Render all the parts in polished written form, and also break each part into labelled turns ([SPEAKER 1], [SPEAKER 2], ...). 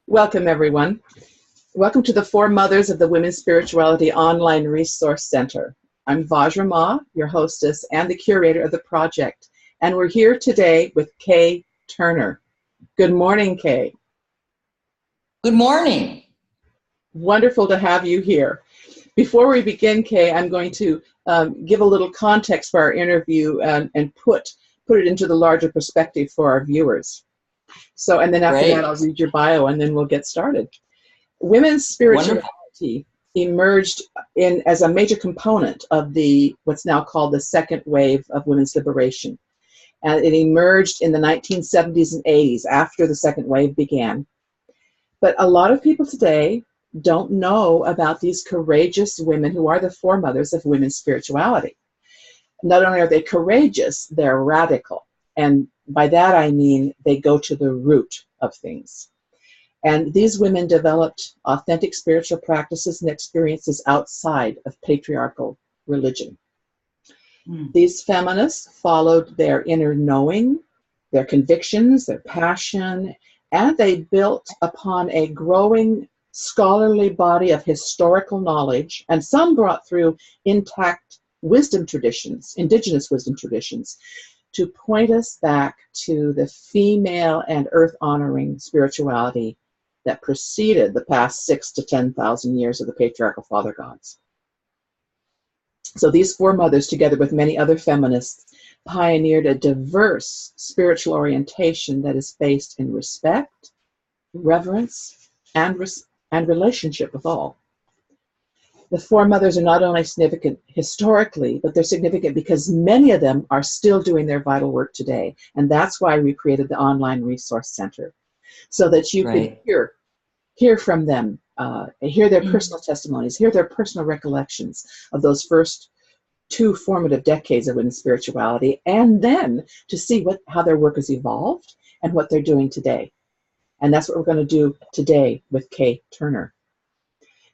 [SPEAKER 1] Welcome, everyone. Welcome to the Four Mothers of the Women's Spirituality Online Resource Center. I'm Vajra, your hostess and the curator of the project, and we're here today with Kay Turner. Good morning, Kay.
[SPEAKER 2] Good morning.
[SPEAKER 1] Wonderful to have you here. Before we begin, Kay, I'm going to give a little context for our interview and put it into the larger perspective for our viewers. So, and then after
[SPEAKER 2] Great.
[SPEAKER 1] that, I'll read your bio and then we'll get started. Women's spirituality emerged as a major component of what's now called the second wave of women's liberation. And it emerged in the 1970s and 80s after the second wave began. But a lot of people today don't know about these courageous women who are the foremothers of women's spirituality. Not only are they courageous, they're radical. And by that I mean they go to the root of things. And these women developed authentic spiritual practices and experiences outside of patriarchal religion. These feminists followed their inner knowing, their convictions, their passion, and they built upon a growing scholarly body of historical knowledge, and some brought through intact wisdom traditions, indigenous wisdom traditions, to point us back to the female and earth-honoring spirituality that preceded the past 6,000 to 10,000 years of the patriarchal father gods. So these four mothers, together with many other feminists, pioneered a diverse spiritual orientation that is based in respect, reverence, and relationship with all. The four mothers are not only significant historically, but they're significant because many of them are still doing their vital work today. And that's why we created the Online Resource Center, so that you could hear from them, hear their personal testimonies, hear their personal recollections of those first two formative decades of women's spirituality, and then to see how their work has evolved and what they're doing today. And that's what we're going to do today with Kay Turner.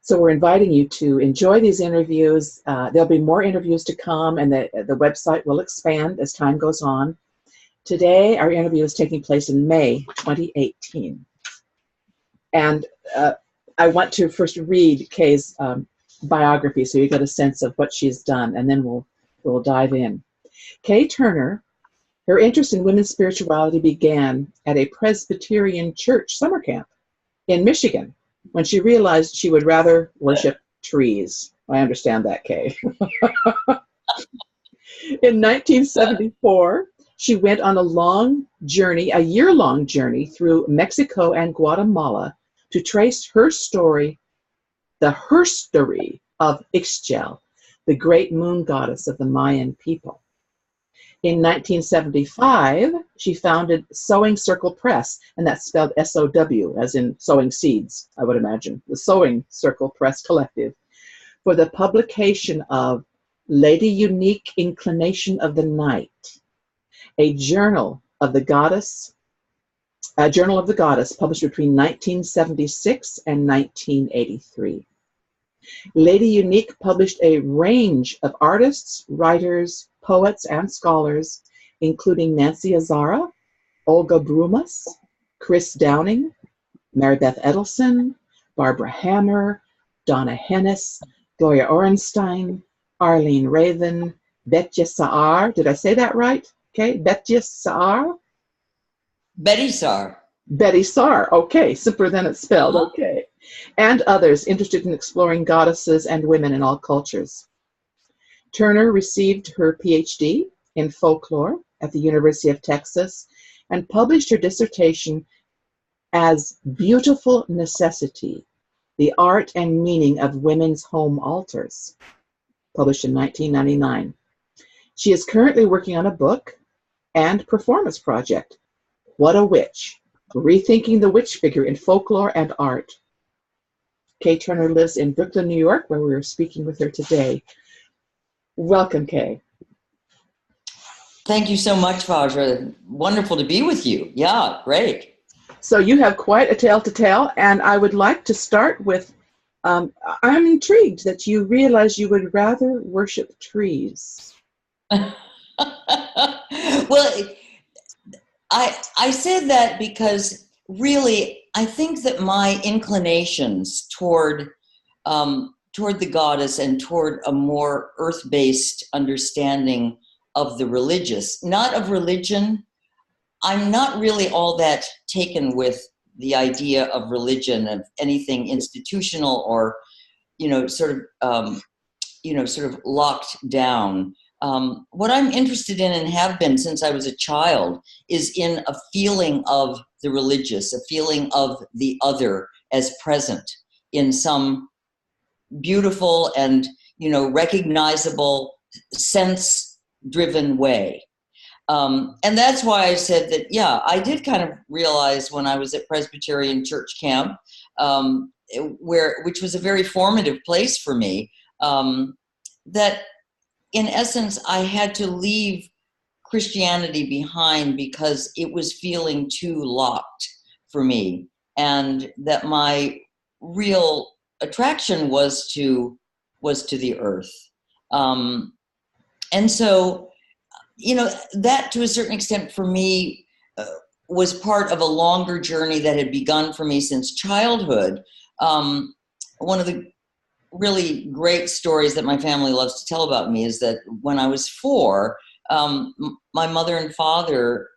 [SPEAKER 1] So we're inviting you to enjoy these interviews. There'll be more interviews to come, and the website will expand as time goes on. Today, our interview is taking place in May 2018. And I want to first read Kay's biography so you get a sense of what she's done, and then we'll dive in. Kay Turner, her interest in women's spirituality began at a Presbyterian church summer camp in Michigan, when she realized she would rather worship trees. I understand that, Kay. In 1974, she went on a year-long journey through Mexico and Guatemala to trace her story, the herstory of Ixchel, the great moon goddess of the Mayan people. In 1975, she founded Sowing Circle Press, and that's spelled S-O-W, as in sowing seeds, I would imagine, the Sowing Circle Press Collective, for the publication of Lady Unique Inclination of the Night, a journal of the goddess published between 1976 and 1983. Lady Unique published a range of artists, writers, poets, and scholars, including Nancy Azara, Olga Brumas, Chris Downing, Mary Beth Edelson, Barbara Hammer, Donna Hennis, Gloria Orenstein, Arlene Raven, Betye Saar. Did I say that right? Okay, Betye Saar?
[SPEAKER 2] Betty Saar.
[SPEAKER 1] Betty Saar, okay, simpler than it's spelled, okay. And others interested in exploring goddesses and women in all cultures. Turner received her PhD in folklore at the University of Texas and published her dissertation as Beautiful Necessity, the Art and Meaning of Women's Home Altars, published in 1999. She is currently working on a book and performance project, What a Witch, Rethinking the Witch Figure in Folklore and Art. Kay Turner lives in Brooklyn, New York, where we are speaking with her today. Welcome, Kay.
[SPEAKER 2] Thank you so much, Vajra. Wonderful to be with you. Yeah, great.
[SPEAKER 1] So you have quite a tale to tell, and I would like to start with, I'm intrigued that you realize you would rather worship trees.
[SPEAKER 2] Well, I said that because really, I think that my inclinations toward the goddess and toward a more earth-based understanding of the religious, not of religion. I'm not really all that taken with the idea of religion, of anything institutional or, sort of locked down. What I'm interested in and have been since I was a child is in a feeling of the religious, a feeling of the other as present in some beautiful and, recognizable, sense-driven way. And that's why I said that, yeah, I did kind of realize when I was at Presbyterian Church Camp, which was a very formative place for me, that in essence, I had to leave Christianity behind because it was feeling too locked for me, and that my real attraction was to the earth. And so, that to a certain extent for me was part of a longer journey that had begun for me since childhood. One of the really great stories that my family loves to tell about me is that when I was 4, my mother and father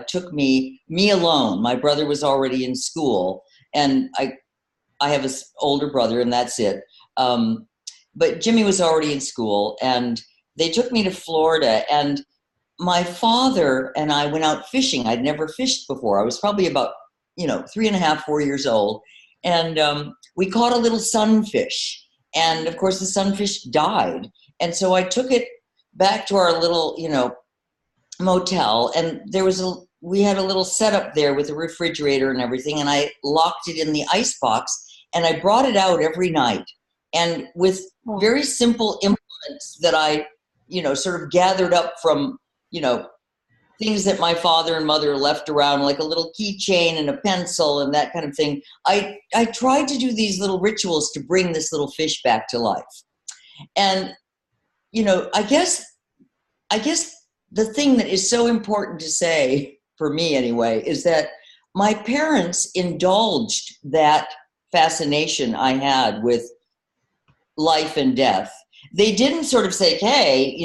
[SPEAKER 2] took me alone. My brother was already in school, and I have an older brother, and that's it. But Jimmy was already in school, and they took me to Florida, and my father and I went out fishing. I'd never fished before. I was probably about, 3.5, 4 years old. And we caught a little sunfish. And of course the sunfish died. And so I took it back to our little, motel. And we had a little setup there with a refrigerator and everything. And I locked it in the ice box, and I brought it out every night. And with very simple implements that I, sort of gathered up from, things that my father and mother left around, like a little keychain and a pencil and that kind of thing. I tried to do these little rituals to bring this little fish back to life. And, I guess the thing that is so important to say, for me anyway, is that my parents indulged that fascination I had with life and death. They didn't sort of say, hey,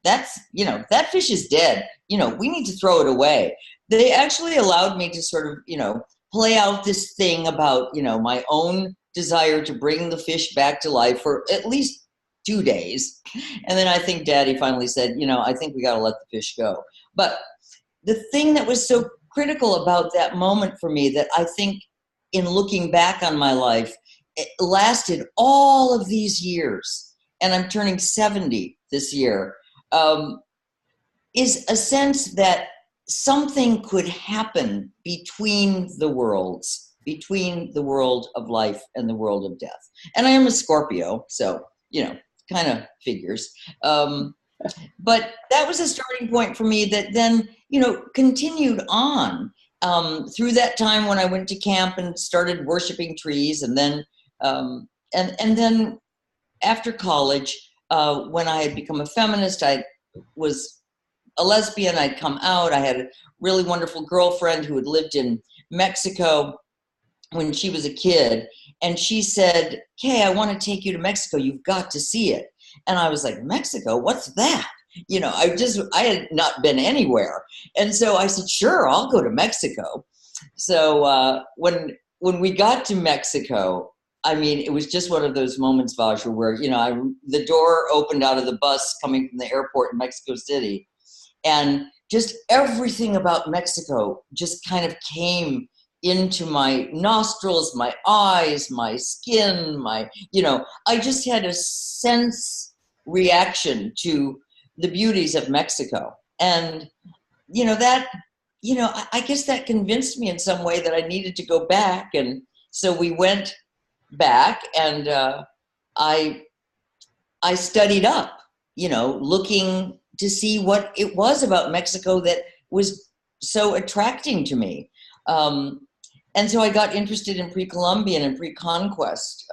[SPEAKER 2] that fish is dead. We need to throw it away. They actually allowed me to sort of, play out this thing about, my own desire to bring the fish back to life for at least 2 days. And then I think Daddy finally said, I think we got to let the fish go. But the thing that was so critical about that moment for me, that I think in looking back on my life, it lasted all of these years, and I'm turning 70 this year, is a sense that something could happen between the worlds, between the world of life and the world of death. And I am a Scorpio, so, kind of figures. But that was a starting point for me that then, continued on through that time when I went to camp and started worshiping trees. And then, and then after college, when I had become a feminist, I was a lesbian. I'd come out. I had a really wonderful girlfriend who had lived in Mexico when she was a kid. And she said, "Kay, I want to take you to Mexico. You've got to see it." And I was like, "Mexico? What's that?" I had not been anywhere. And so I said, "Sure, I'll go to Mexico." So when we got to Mexico, I mean, it was just one of those moments, Vajra, where, the door opened out of the bus coming from the airport in Mexico City. And just everything about Mexico just kind of came into my nostrils, my eyes, my skin, I just had a sense reaction to the beauties of Mexico. And, I guess that convinced me in some way that I needed to go back. And so we went back, and I studied up, looking to see what it was about Mexico that was so attracting to me. And so I got interested in pre-Columbian and pre-conquest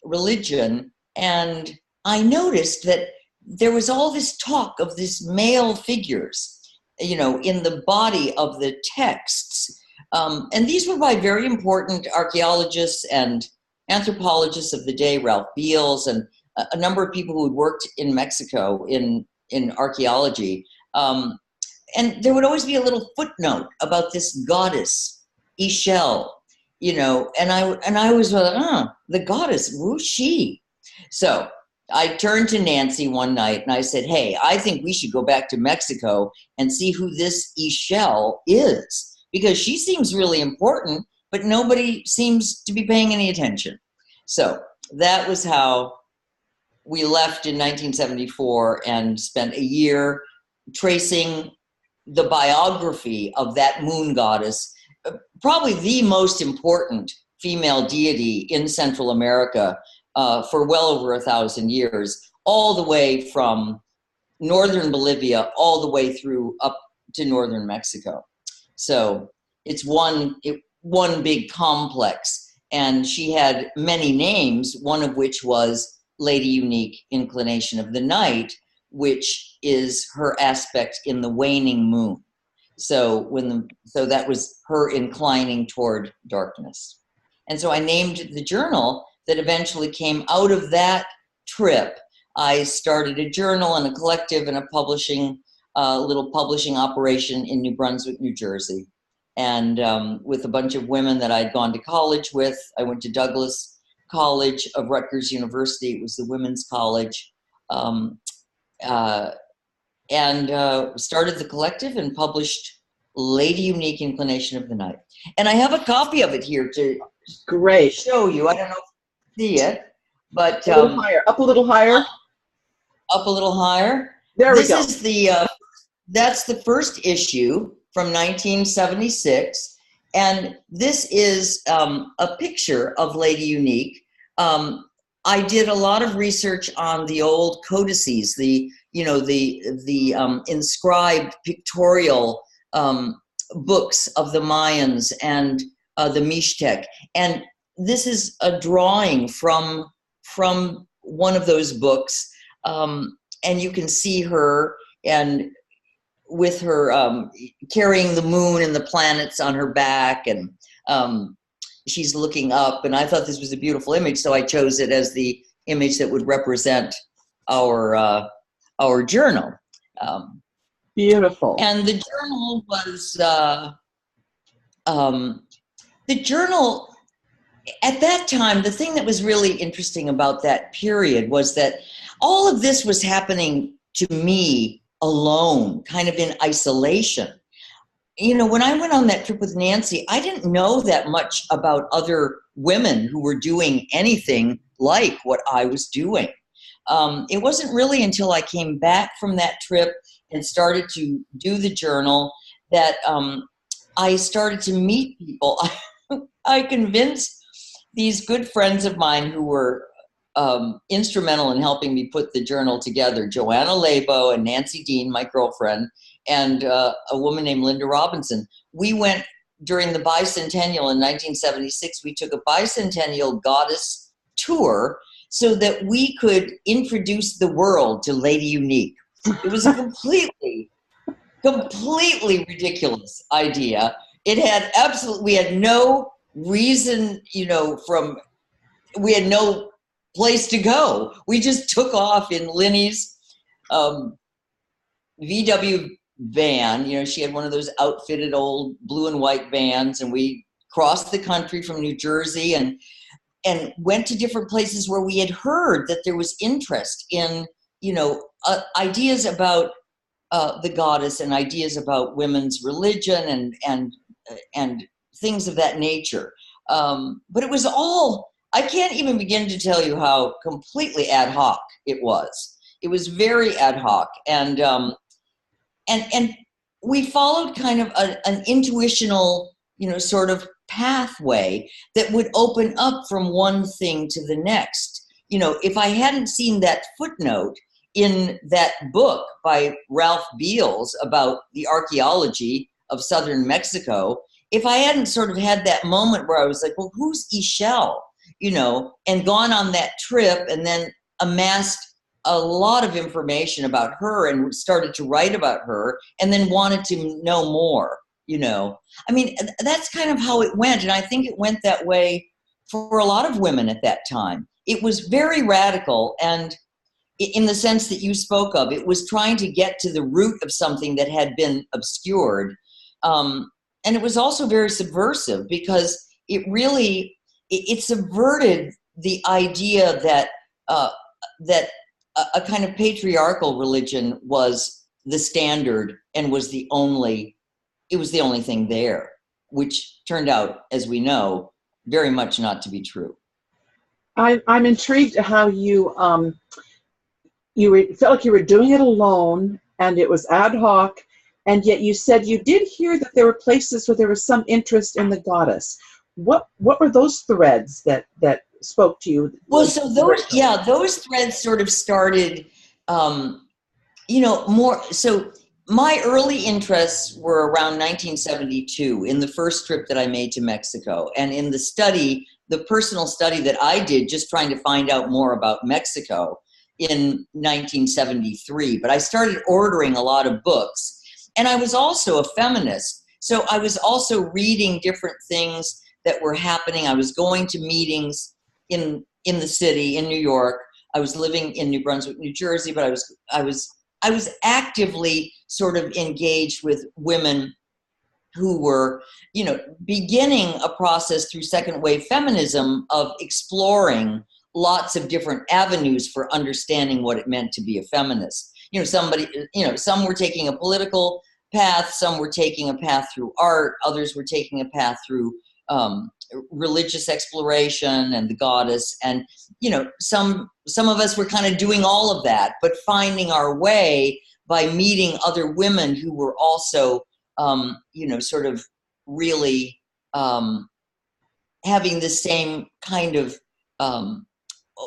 [SPEAKER 2] religion. And I noticed that there was all this talk of these male figures, in the body of the texts. And these were by very important archaeologists and anthropologists of the day, Ralph Beals, and a number of people who had worked in Mexico in archaeology. And there would always be a little footnote about this goddess, Ishel, you know, and I was like, the goddess, who's she? So I turned to Nancy one night and I said, hey, I think we should go back to Mexico and see who this Ishel is, because she seems really important, but nobody seems to be paying any attention. So that was how we left in 1974 and spent a year tracing the biography of that moon goddess, probably the most important female deity in Central America for well over 1,000 years, all the way from northern Bolivia all the way through up to northern Mexico. So it's one big complex, and she had many names, one of which was Lady Unique, Inclination of the Night, which is her aspect in the waning moon. So so that was her inclining toward darkness. And so I named the journal that eventually came out of that trip. I started a journal and a collective and a little publishing operation in New Brunswick, New Jersey. And with a bunch of women that I'd gone to college with. I went to Douglas College of Rutgers University. It was the women's college. And started the collective and published Lady Unique, Inclination of the Night. And I have a copy of it here to show you. I don't know if you see it, but
[SPEAKER 1] a little higher, up a little higher.
[SPEAKER 2] Up a little higher.
[SPEAKER 1] There we go.
[SPEAKER 2] This is that's the first issue from 1976. And this is a picture of Lady Unique. I did a lot of research on the old codices, the inscribed pictorial books of the Mayans and the Mixtec. And this is a drawing from one of those books. And you can see her and with her carrying the moon and the planets on her back, and she's looking up, and I thought this was a beautiful image, so I chose it as the image that would represent our journal.
[SPEAKER 1] Beautiful.
[SPEAKER 2] And the journal was the journal at that time. The thing that was really interesting about that period was that all of this was happening to me alone, kind of in isolation. You know, when I went on that trip with Nancy, I didn't know that much about other women who were doing anything like what I was doing. It wasn't really until I came back from that trip and started to do the journal that I started to meet people. I convinced these good friends of mine who were instrumental in helping me put the journal together, Joanna Labo and Nancy Dean, my girlfriend, and a woman named Linda Robinson. We went during the bicentennial in 1976. We took a bicentennial goddess tour so that we could introduce the world to Lady Unique. It was a completely ridiculous idea. It had we had no reason, we had no place to go. We just took off in Linny's VW van. She had one of those outfitted old blue and white vans, and we crossed the country from New Jersey and went to different places where we had heard that there was interest in, ideas about the goddess and ideas about women's religion and things of that nature. But it was all, I can't even begin to tell you how completely ad hoc it was. It was very ad hoc. And we followed kind of an intuitional, sort of pathway that would open up from one thing to the next. If I hadn't seen that footnote in that book by Ralph Beals about the archaeology of southern Mexico, if I hadn't sort of had that moment where I was like, well, who's Ishel? And gone on that trip and then amassed a lot of information about her and started to write about her and then wanted to know more. I mean, that's kind of how it went. And I think it went that way for a lot of women at that time. It was very radical. And in the sense that you spoke of, it was trying to get to the root of something that had been obscured. And it was also very subversive because it really, it subverted the idea that that a kind of patriarchal religion was the standard and was the only thing there, which turned out, as we know, very much not to be true.
[SPEAKER 1] I'm intrigued how you felt like you were doing it alone and it was ad hoc, and yet you said you did hear that there were places where there was some interest in the goddess. What were those threads that spoke to you?
[SPEAKER 2] Well, so those threads sort of started, more. So my early interests were around 1972 in the first trip that I made to Mexico, and in the personal study that I did, just trying to find out more about Mexico in 1973. But I started ordering a lot of books, and I was also a feminist. So I was also reading different things that were happening. I was going to meetings in the city, in New York. I was living in New Brunswick, New Jersey, but I was actively sort of engaged with women who were, beginning a process through second wave feminism of exploring lots of different avenues for understanding what it meant to be a feminist. Some were taking a political path, some were taking a path through art, others were taking a path through religious exploration and the goddess, and some of us were kind of doing all of that, but finding our way by meeting other women who were also sort of really having the same kind of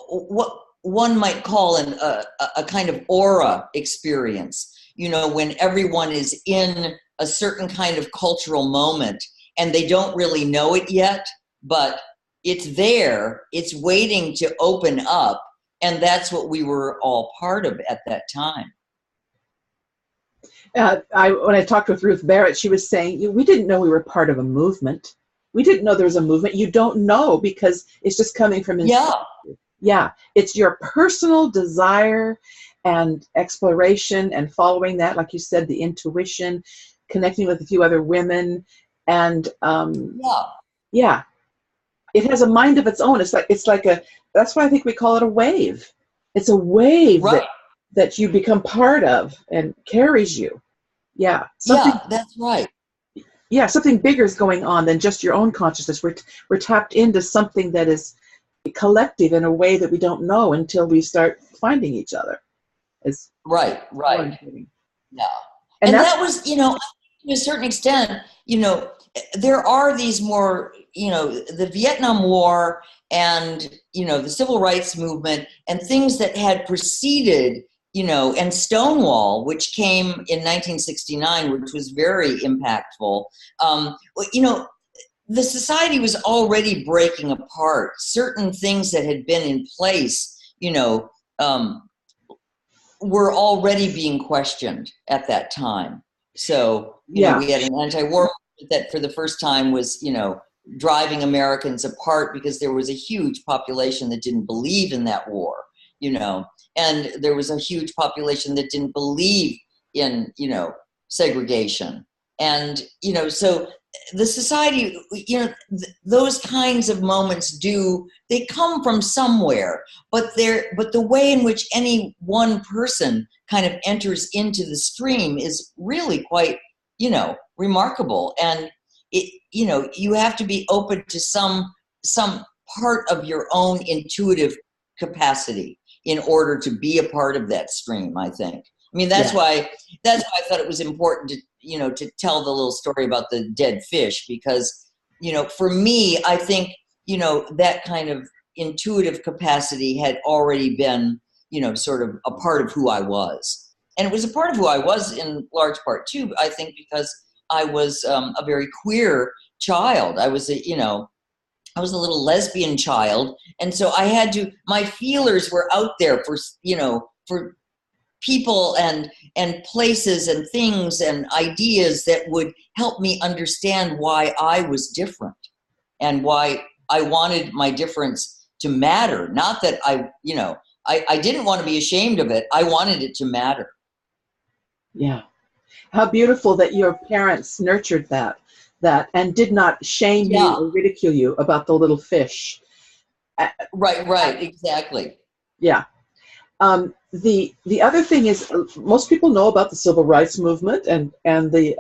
[SPEAKER 2] what one might call a kind of aura experience, when everyone is in a certain kind of cultural moment and they don't really know it yet, but it's there, it's waiting to open up, and that's what we were all part of at that time.
[SPEAKER 1] When I talked with Ruth Barrett, she was saying, we didn't know we were part of a movement. We didn't know there was a movement. You don't know because it's just coming from inside. Yeah, it's your personal desire and exploration and following that, like you said, the intuition, connecting with a few other women, and it has a mind of its own. It's like that's why I think we call it a wave. It's a wave, right, that you become part of and carries you. Yeah,
[SPEAKER 2] that's right.
[SPEAKER 1] Yeah, something bigger is going on than just your own consciousness. We're tapped into something that is collective in a way that we don't know until we start finding each other. It's
[SPEAKER 2] right. Yeah, and that was, to a certain extent, there are these more, the Vietnam War and, the Civil Rights Movement and things that had preceded, and Stonewall, which came in 1969, which was very impactful. The society was already breaking apart. Certain things that had been in place, were already being questioned at that time. So, we had an anti-war movement that for the first time was, driving Americans apart because there was a huge population that didn't believe in that war, and there was a huge population that didn't believe in, segregation. And, so the society, those kinds of moments they come from somewhere, but the way in which any one person kind of enters into the stream is really quite, remarkable. And you have to be open to some part of your own intuitive capacity in order to be a part of that stream, I think. I mean, that's why I thought it was important to, to tell the little story about the dead fish, because, for me, I think, that kind of intuitive capacity had already been, sort of a part of who I was. And it was a part of who I was in large part too, I think, because I was a very queer child. I was I was a little lesbian child. And so my feelers were out there for people and places and things and ideas that would help me understand why I was different and why I wanted my difference to matter. Not that I didn't want to be ashamed of it. I wanted it to matter.
[SPEAKER 1] Yeah. How beautiful that your parents nurtured that and did not shame you or ridicule you about the little fish.
[SPEAKER 2] Right, exactly.
[SPEAKER 1] Yeah. The other thing is, most people know about the civil rights movement and the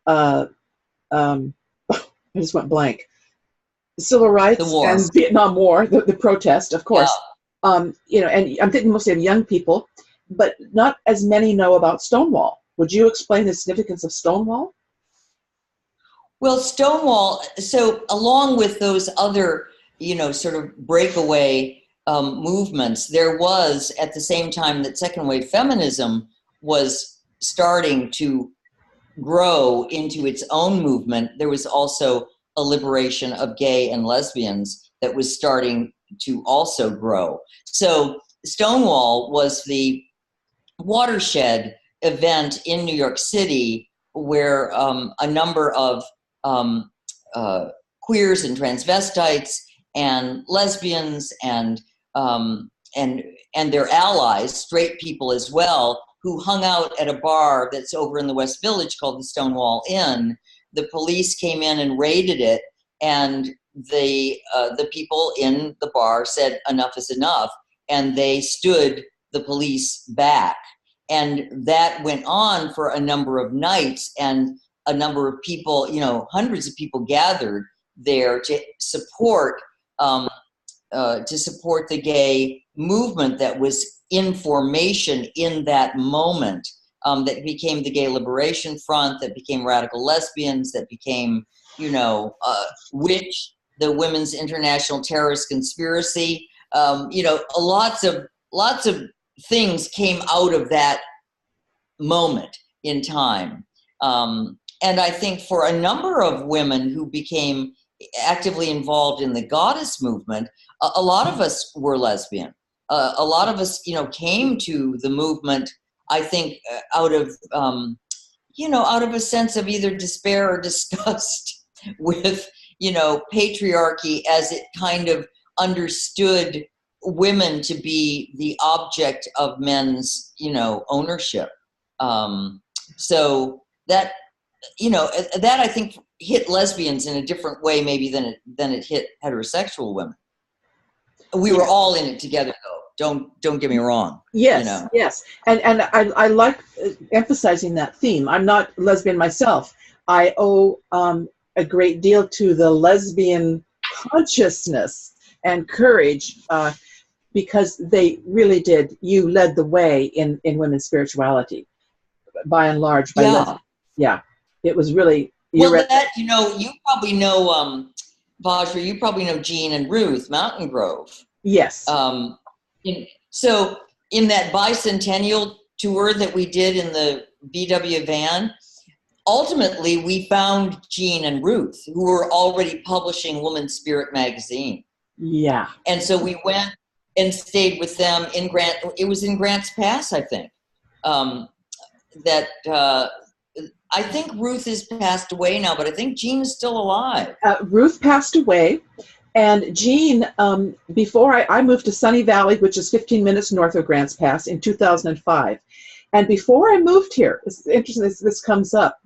[SPEAKER 1] I just went blank. Civil rights and Vietnam War, the protest, of course. Yeah. And I'm thinking mostly of young people, but not as many know about Stonewall. Would you explain the significance of Stonewall?
[SPEAKER 2] Well, Stonewall, so along with those other, sort of breakaway movements, there was, at the same time that second wave feminism was starting to grow into its own movement, there was also a liberation of gay and lesbians that was starting to also grow. So Stonewall was the watershed event in New York City where a number of queers and transvestites and lesbians and their allies, straight people as well, who hung out at a bar that's over in the West Village called the Stonewall Inn. The police came in and raided it, and the people in the bar said enough is enough, and they stood the police back. And that went on for a number of nights, and a number of people, hundreds of people gathered there to support the gay movement that was in formation in that moment, that became the Gay Liberation Front, that became Radical Lesbians, that became, Witch, the Women's International Terrorist Conspiracy. Lots of things came out of that moment in time. And I think for a number of women who became actively involved in the goddess movement, a lot of us were lesbian. A lot of us, came to the movement, I think, out of a sense of either despair or disgust with, patriarchy as it kind of understood women to be the object of men's, ownership. So that, that I think hit lesbians in a different way maybe than it hit heterosexual women. We were all in it together, though. Don't get me wrong.
[SPEAKER 1] Yes, yes, and I like emphasizing that theme. I'm not lesbian myself. I owe a great deal to the lesbian consciousness and courage, because they really did. You led the way in women's spirituality, by and large. Yeah, it was really.
[SPEAKER 2] Well, that you probably know, Vajra. You probably know Jean and Ruth Mountain Grove.
[SPEAKER 1] Yes.
[SPEAKER 2] So in that bicentennial tour that we did in the VW van, ultimately we found Jean and Ruth, who were already publishing Woman's Spirit magazine.
[SPEAKER 1] Yeah.
[SPEAKER 2] And so we went and stayed with them in it was in Grants Pass, I think. I think Ruth has passed away now, but I think Jean is still alive.
[SPEAKER 1] Ruth passed away. And Jean, before I moved to Sunny Valley, which is 15 minutes north of Grants Pass, in 2005. And before I moved here, it's interesting this comes up.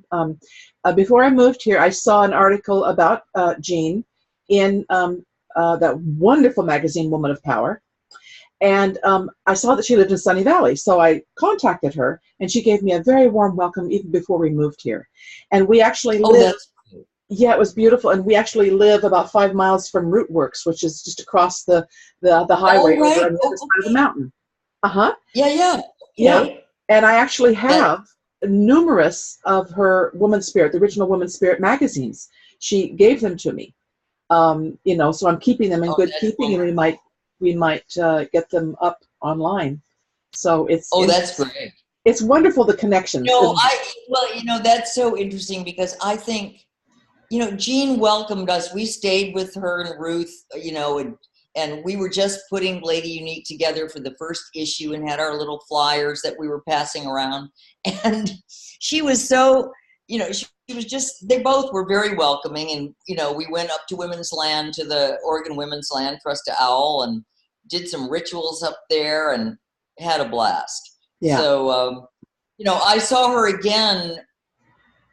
[SPEAKER 1] Before I moved here, I saw an article about Jean in that wonderful magazine, Woman of Power. And I saw that she lived in Sunny Valley. So I contacted her, and she gave me a very warm welcome even before we moved here. And we actually lived. Yeah, it was beautiful, and we actually live about 5 miles from Root Works, which is just across the highway over on the other side of the mountain. Yeah. And I actually have numerous of her Woman's Spirit, the original Woman's Spirit magazines. She gave them to me, so I'm keeping them in good keeping, and we might get them up online. So
[SPEAKER 2] that's great.
[SPEAKER 1] It's wonderful, the connections.
[SPEAKER 2] That's so interesting, because I think. Jean welcomed us. We stayed with her and Ruth, and we were just putting Lady Unique together for the first issue and had our little flyers that we were passing around. And she was so, she was just, they both were very welcoming. And, we went up to Women's Land, to the Oregon Women's Land, Trusta Owl, and did some rituals up there and had a blast.
[SPEAKER 1] Yeah.
[SPEAKER 2] So, I saw her again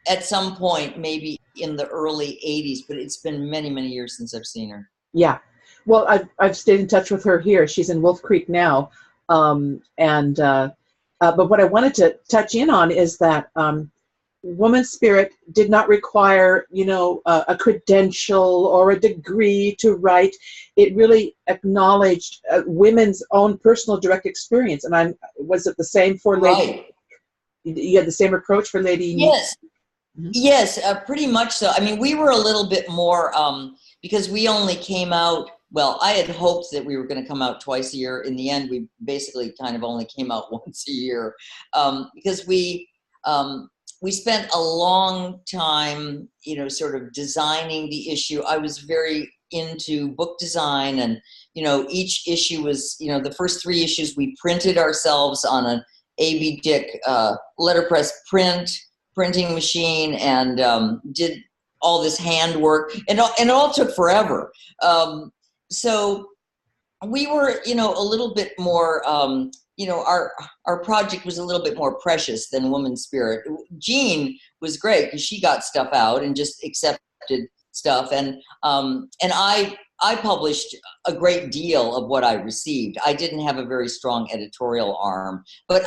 [SPEAKER 2] at some point, maybe in the early 80s, but it's been many, many years since I've seen her.
[SPEAKER 1] Yeah. Well, I've stayed in touch with her here. She's in Wolf Creek now. But what I wanted to touch in on is that Woman's Spirit did not require, a credential or a degree to write. It really acknowledged women's own personal direct experience. And was it the same for Lady?
[SPEAKER 2] Right.
[SPEAKER 1] You had the same approach for Lady?
[SPEAKER 2] Yes.
[SPEAKER 1] Mm-hmm.
[SPEAKER 2] Yes, pretty much so. I mean, we were a little bit more, because we only came out, well, I had hoped that we were going to come out twice a year. In the end, we basically kind of only came out once a year, because we spent a long time, sort of designing the issue. I was very into book design, and, each issue was, the first 3 issues we printed ourselves on an A.B. Dick letterpress printing machine, and did all this handwork, and it all took forever. So we were, a little bit more, our project was a little bit more precious than Woman's Spirit. Jean was great because she got stuff out and just accepted stuff, and I published a great deal of what I received. I didn't have a very strong editorial arm, but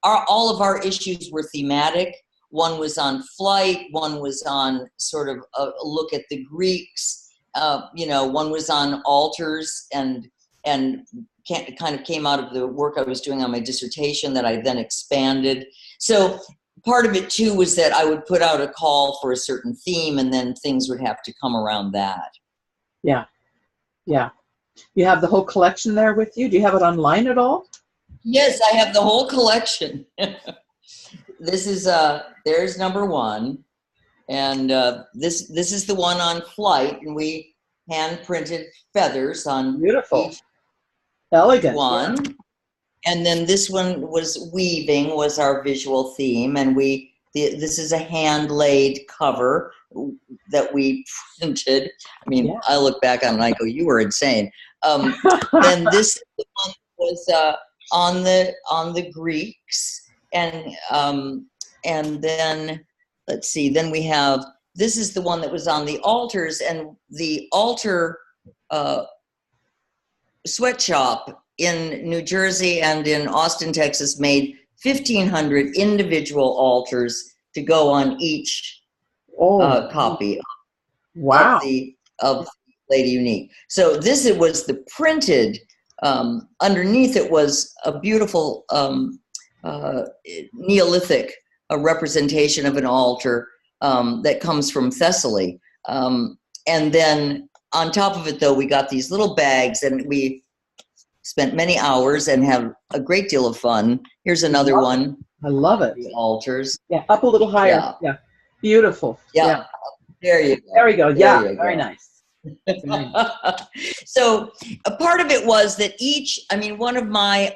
[SPEAKER 2] all of our issues were thematic. One was on flight, one was on sort of a look at the Greeks, one was on altars, and kind of came out of the work I was doing on my dissertation that I then expanded. So part of it too was that I would put out a call for a certain theme, and then things would have to come around that.
[SPEAKER 1] Yeah. Yeah. You have the whole collection there with you? Do you have it online at all?
[SPEAKER 2] Yes, I have the whole collection. This is there's number 1, and this is the one on flight, and we hand printed feathers on
[SPEAKER 1] beautiful, elegant
[SPEAKER 2] one, yeah. And then this one was weaving, was our visual theme, and this is a hand laid cover that we printed. I mean, yeah. I look back on it and I go, "You were insane." Then this one was on the Greeks. And then let's see, then we have, this is the one that was on the altars, and the altar sweatshop in New Jersey and in Austin, Texas made 1,500 individual altars to go on each copy
[SPEAKER 1] wow.
[SPEAKER 2] of Lady Unique. So it was the printed, underneath it was a beautiful Neolithic representation of an altar that comes from Thessaly. And then on top of it, though, we got these little bags, and we spent many hours and have a great deal of fun. Here's another one.
[SPEAKER 1] I love it.
[SPEAKER 2] The altars.
[SPEAKER 1] Yeah, up a little higher. Yeah. Beautiful.
[SPEAKER 2] Yeah. There you go.
[SPEAKER 1] There we go. Yeah, very nice.
[SPEAKER 2] So a part of it was that one of my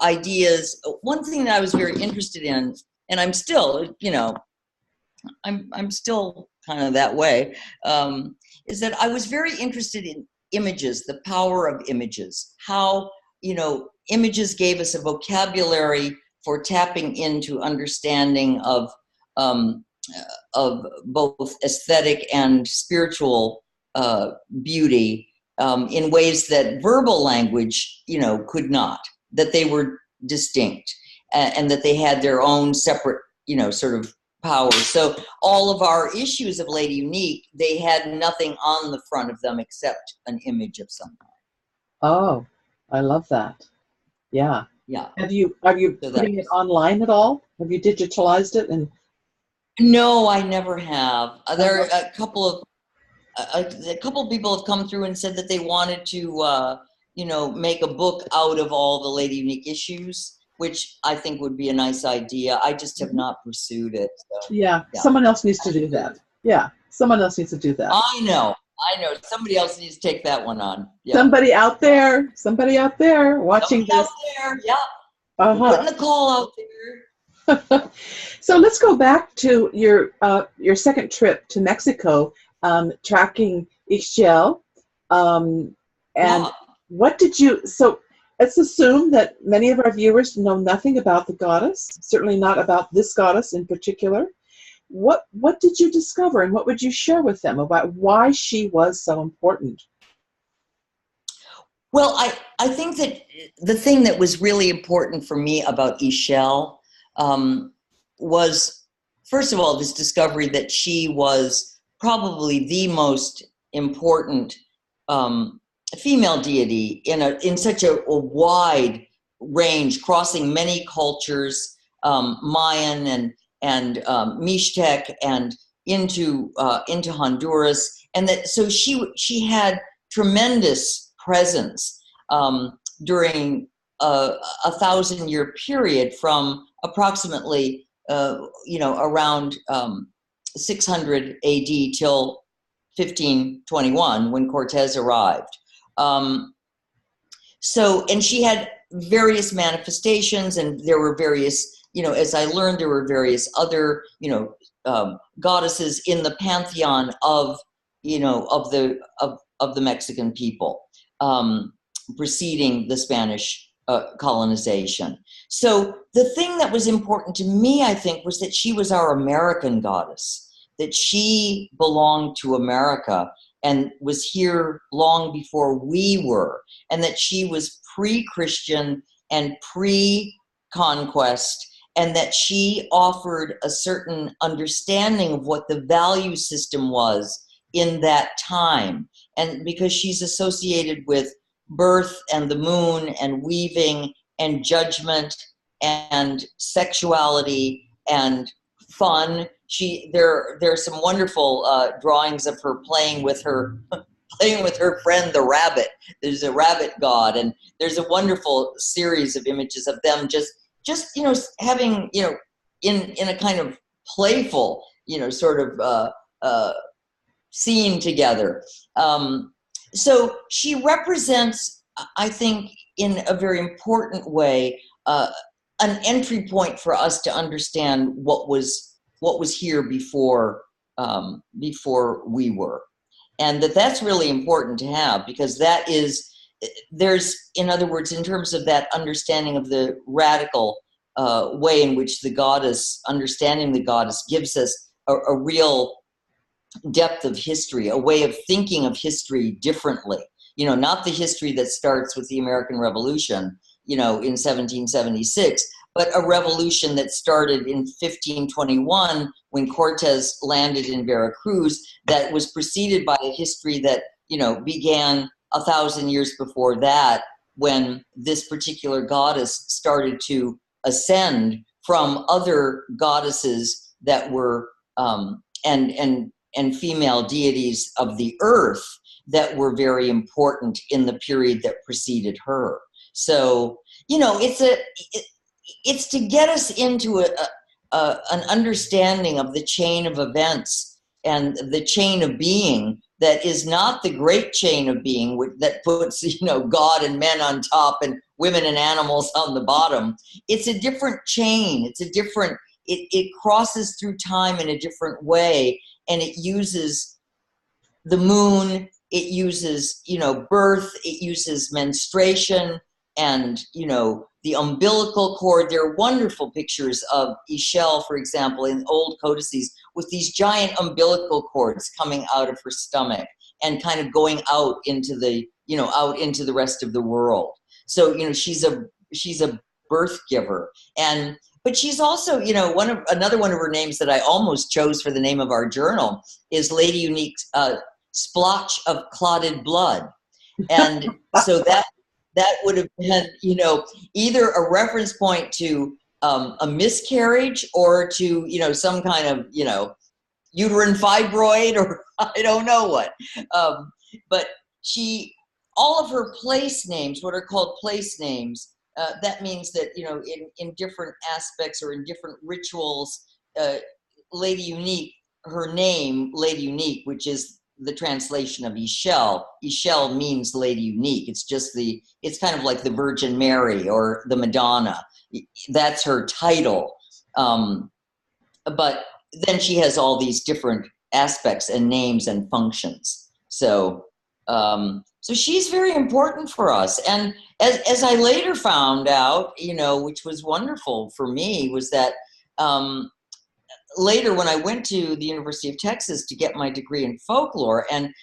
[SPEAKER 2] ideas, one thing that I was very interested in, and I'm still, I'm still kind of that way, is that I was very interested in images, the power of images, how, images gave us a vocabulary for tapping into understanding of both aesthetic and spiritual beauty in ways that verbal language, could not. That they were distinct, and that they had their own separate, sort of powers. So all of our issues of Lady Unique, they had nothing on the front of them except an image of some kind.
[SPEAKER 1] Oh, I love that. Yeah.
[SPEAKER 2] Yeah.
[SPEAKER 1] Are you putting it online at all? Have you digitalized it? And
[SPEAKER 2] no, I never have. There are a couple of people have come through and said that they wanted to make a book out of all the Lady Unique issues, which I think would be a nice idea. I just have not pursued it. So,
[SPEAKER 1] yeah, someone else needs to do that. Yeah, someone else needs to do that.
[SPEAKER 2] I know. I know somebody else needs to take that one on. Yeah.
[SPEAKER 1] Somebody out there watching
[SPEAKER 2] Somebody
[SPEAKER 1] this.
[SPEAKER 2] out there, yeah.
[SPEAKER 1] Uh-huh.
[SPEAKER 2] Putting the call out there.
[SPEAKER 1] So let's go back to your second trip to Mexico, tracking Ixchel. And
[SPEAKER 2] Yeah.
[SPEAKER 1] what did you, so let's assume that many of our viewers know nothing about the goddess, certainly not about this goddess in particular. What did you discover, and what would you share with them about why she was so important?
[SPEAKER 2] Well, I think that the thing that was really important for me about Ixchel was, first of all, this discovery that she was probably the most important female deity in such a wide range, crossing many cultures, Mayan and Mixtec, and into Honduras, and that so she had tremendous presence during a 1,000-year period from approximately around 600 AD till 1521 when Cortez arrived. And she had various manifestations, and there were various, as I learned, there were various other, goddesses in the pantheon of the Mexican people preceding the Spanish colonization. So the thing that was important to me, I think, was that she was our American goddess, that she belonged to America and was here long before we were, and that she was pre-Christian and pre-conquest, and that she offered a certain understanding of what the value system was in that time. And because she's associated with birth and the moon and weaving and judgment and sexuality and fun, there are some wonderful drawings of her playing with her friend the rabbit. There's a rabbit god, and there's a wonderful series of images of them just having in a kind of playful sort of scene together. So she represents, I think, in a very important way, an entry point for us to understand what was here before we were, and that's really important to have, because there's, in other words, in terms of that understanding of the radical way in which understanding the goddess gives us a real depth of history, a way of thinking of history differently. Not the history that starts with the American Revolution, in 1776, but a revolution that started in 1521 when Cortez landed in Veracruz, that was preceded by a history that, began 1,000 years before that, when this particular goddess started to ascend from other goddesses that were and female deities of the earth that were very important in the period that preceded her. So, it's to get us into an understanding of the chain of events and the chain of being that is not the great chain of being that puts, God and men on top and women and animals on the bottom. It's a different chain. It crosses through time in a different way, and it uses the moon, it uses, birth, it uses menstruation, and, the umbilical cord. There are wonderful pictures of Ixchel, for example, in old codices with these giant umbilical cords coming out of her stomach and kind of going out into the rest of the world. So, she's a birth giver. But she's also, another one of her names that I almost chose for the name of our journal is Lady Unique's splotch of clotted blood. And so that would have been, either a reference point to a miscarriage or to, some kind of, uterine fibroid, or I don't know what. But all of her place names, what are called place names, that means that, in different aspects or in different rituals, Lady Unique, her name, Lady Unique, which is the translation of Ishel. Ishel means Lady Unique. It's kind of like the Virgin Mary or the Madonna. That's her title. But then she has all these different aspects and names and functions. So she's very important for us. And as I later found out, which was wonderful for me, was that later when I went to the University of Texas to get my degree in folklore and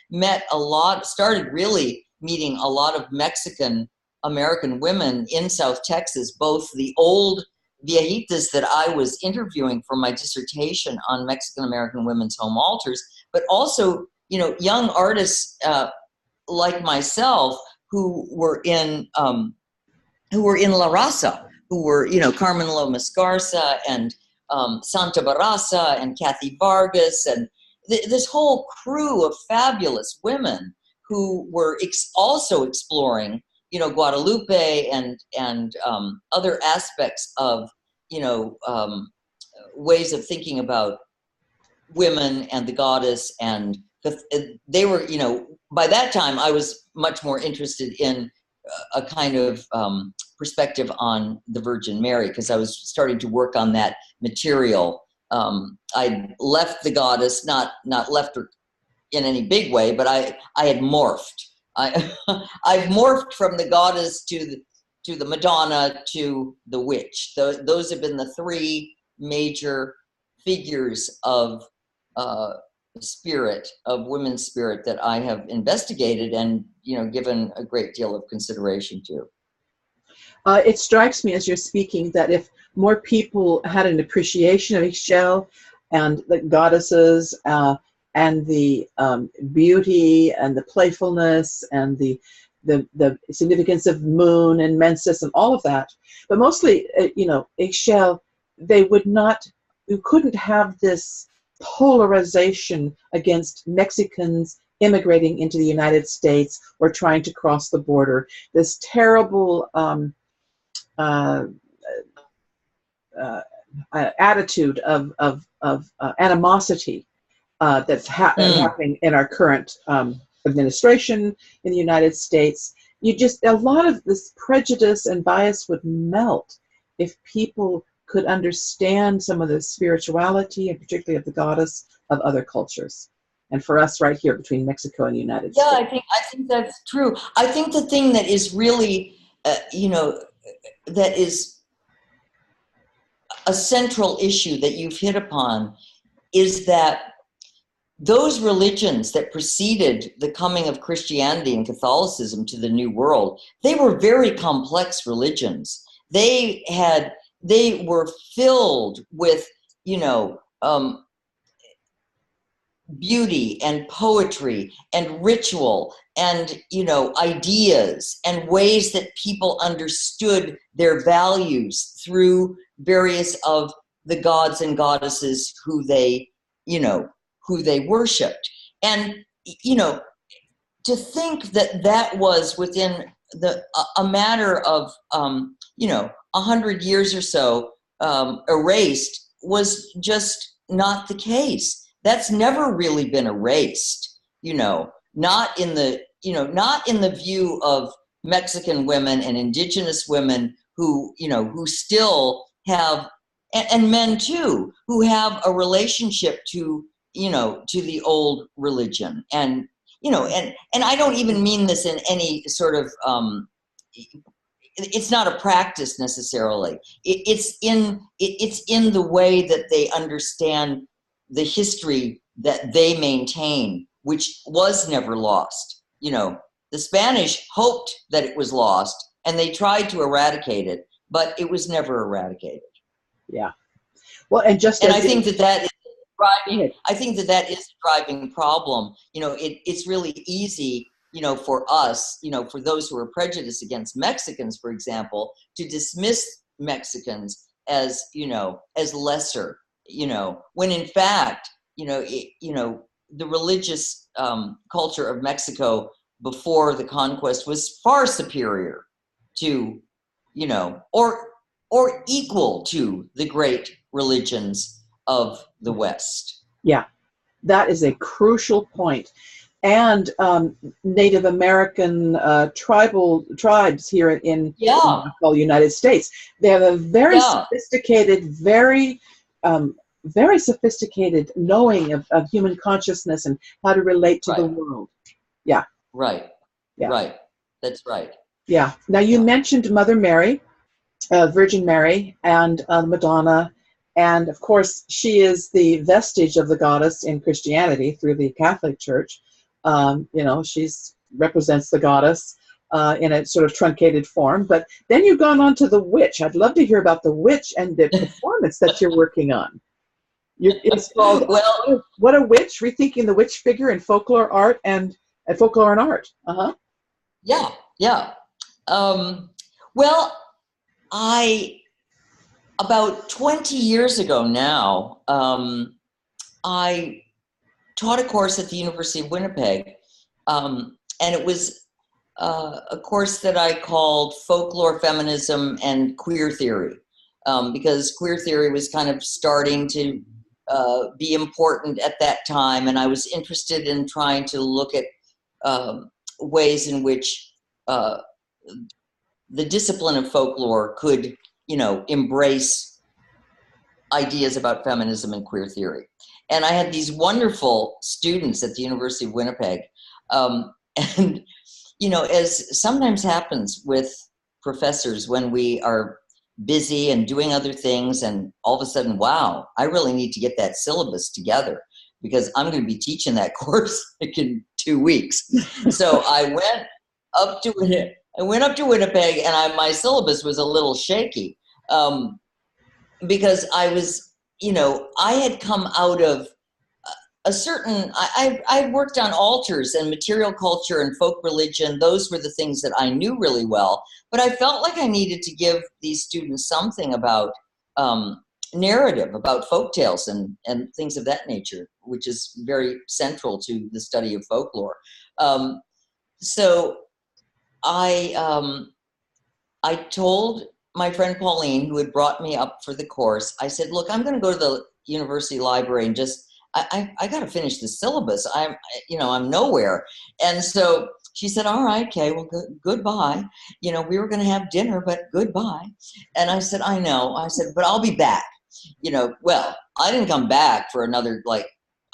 [SPEAKER 2] started really meeting a lot of Mexican American women in South Texas, both the old viejitas that I was interviewing for my dissertation on Mexican American women's home altars, but also, young artists like myself who were in La Raza, who were, Carmen Lomas Garza and Santa Barraza and Kathy Vargas and this whole crew of fabulous women who were also exploring, Guadalupe and other aspects of, ways of thinking about women and the goddess. And they were, by that time I was much more interested in a kind of perspective on the Virgin Mary, because I was starting to work on that material. I left the goddess, not left her in any big way, but I had morphed. I've morphed from the goddess to the Madonna to the witch. Those have been the three major figures of spirit, of women's spirit, that I have investigated and given a great deal of consideration to.
[SPEAKER 1] It strikes me as you're speaking that if more people had an appreciation of Ixchel and the goddesses and the beauty and the playfulness and the significance of moon and menses and all of that, but mostly, Ixchel, you couldn't have this polarization against Mexicans immigrating into the United States or trying to cross the border. This terrible attitude of animosity that's happening in our current administration in the United States. A lot of this prejudice and bias would melt if people could understand some of the spirituality, and particularly of the goddess, of other cultures. And for us right here between Mexico and the United States.
[SPEAKER 2] Yeah, I think that's true. I think the thing that is really, that is a central issue that you've hit upon is that those religions that preceded the coming of Christianity and Catholicism to the New World, they were very complex religions. They were filled with, beauty and poetry and ritual and, ideas and ways that people understood their values through various of the gods and goddesses who they worshipped. And, to think that was within a matter of, 100 years or so erased was just not the case. That's never really been erased, not in the view of Mexican women and indigenous women who still have, and men too, who have a relationship to the old religion. And, and I don't even mean this in any sort of, it's not a practice necessarily. It's in the way that they understand the history that they maintain, which was never lost. The Spanish hoped that it was lost, and they tried to eradicate it, but it was never eradicated.
[SPEAKER 1] Yeah. Well, and
[SPEAKER 2] I think that is driving. I think that is a driving problem. It's really easy, for us, for those who are prejudiced against Mexicans, for example, to dismiss Mexicans as, as lesser. When in fact, the religious culture of Mexico before the conquest was far superior to, or equal to the great religions of the West.
[SPEAKER 1] Yeah, that is a crucial point. and Native American tribes here in the United States. They have a very sophisticated, very sophisticated knowing of human consciousness and how to relate to the world. Yeah.
[SPEAKER 2] Right.
[SPEAKER 1] Yeah.
[SPEAKER 2] Right. That's right.
[SPEAKER 1] Yeah. Now you mentioned Mother Mary, Virgin Mary, and Madonna. And of course, she is the vestige of the goddess in Christianity through the Catholic Church. She represents the goddess in a sort of truncated form. But then you've gone on to the witch. I'd love to hear about the witch and the performance that you're working on. It's called What a Witch, Rethinking the Witch Figure in Folklore Art and Folklore and Art. Uh-huh.
[SPEAKER 2] Yeah, yeah. About 20 years ago now, I taught a course at the University of Winnipeg, and it was a course that I called Folklore, Feminism, and Queer Theory, because queer theory was kind of starting to be important at that time, and I was interested in trying to look at ways in which the discipline of folklore could, embrace ideas about feminism and queer theory. And I had these wonderful students at the University of Winnipeg. And, as sometimes happens with professors when we are busy and doing other things, and all of a sudden, wow, I really need to get that syllabus together because I'm going to be teaching that course like in 2 weeks. So I went up to Winnipeg, and my syllabus was a little shaky because I was, I had come out of I worked on altars and material culture and folk religion. Those were the things that I knew really well. But I felt like I needed to give these students something about narrative, about folk tales and things of that nature, which is very central to the study of folklore. So I told my friend Pauline, who had brought me up for the course, I said, look, I'm going to go to the university library and just, I got to finish the syllabus. I'm nowhere. And so she said, all right, Kay, well, goodbye. We were going to have dinner, but goodbye. And I said, I know. I said, but I'll be back. Well, I didn't come back for another,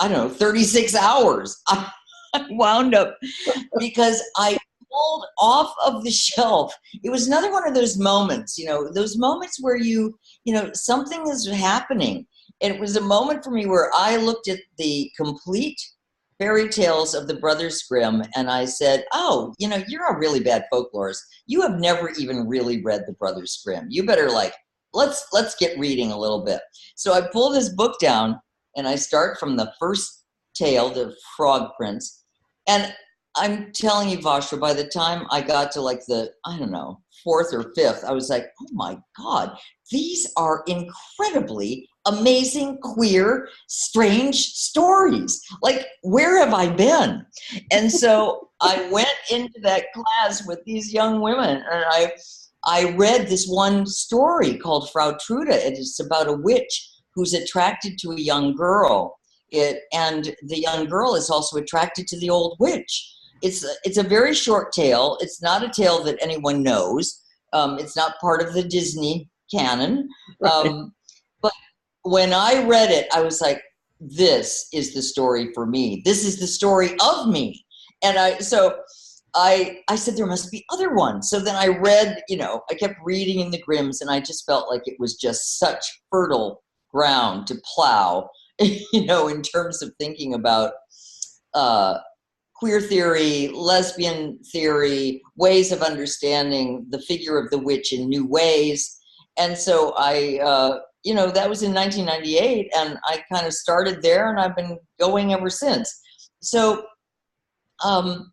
[SPEAKER 2] 36 hours. I wound up because I pulled off of the shelf. It was another one of those moments, those moments where something is happening. And it was a moment for me where I looked at the complete fairy tales of the Brothers Grimm and I said, oh, you're a really bad folklorist. You have never even really read the Brothers Grimm. You better let's get reading a little bit. So I pull this book down and I start from the first tale, the Frog Prince. And I'm telling you, Vajra, by the time I got to the, fourth or fifth, I was like, oh my God, these are incredibly amazing, queer, strange stories. Where have I been? And so I went into that class with these young women and I read this one story called Frau Trude. It's about a witch who's attracted to a young girl. And the young girl is also attracted to the old witch. It's a very short tale. It's not a tale that anyone knows. It's not part of the Disney canon. Right. But when I read it, I was like, this is the story for me. This is the story of me. And I said, there must be other ones. So then I read, I kept reading in the Grimms, and I just felt like it was just such fertile ground to plow, in terms of thinking about queer theory, lesbian theory, ways of understanding the figure of the witch in new ways. And so that was in 1998, and I kind of started there, and I've been going ever since. So I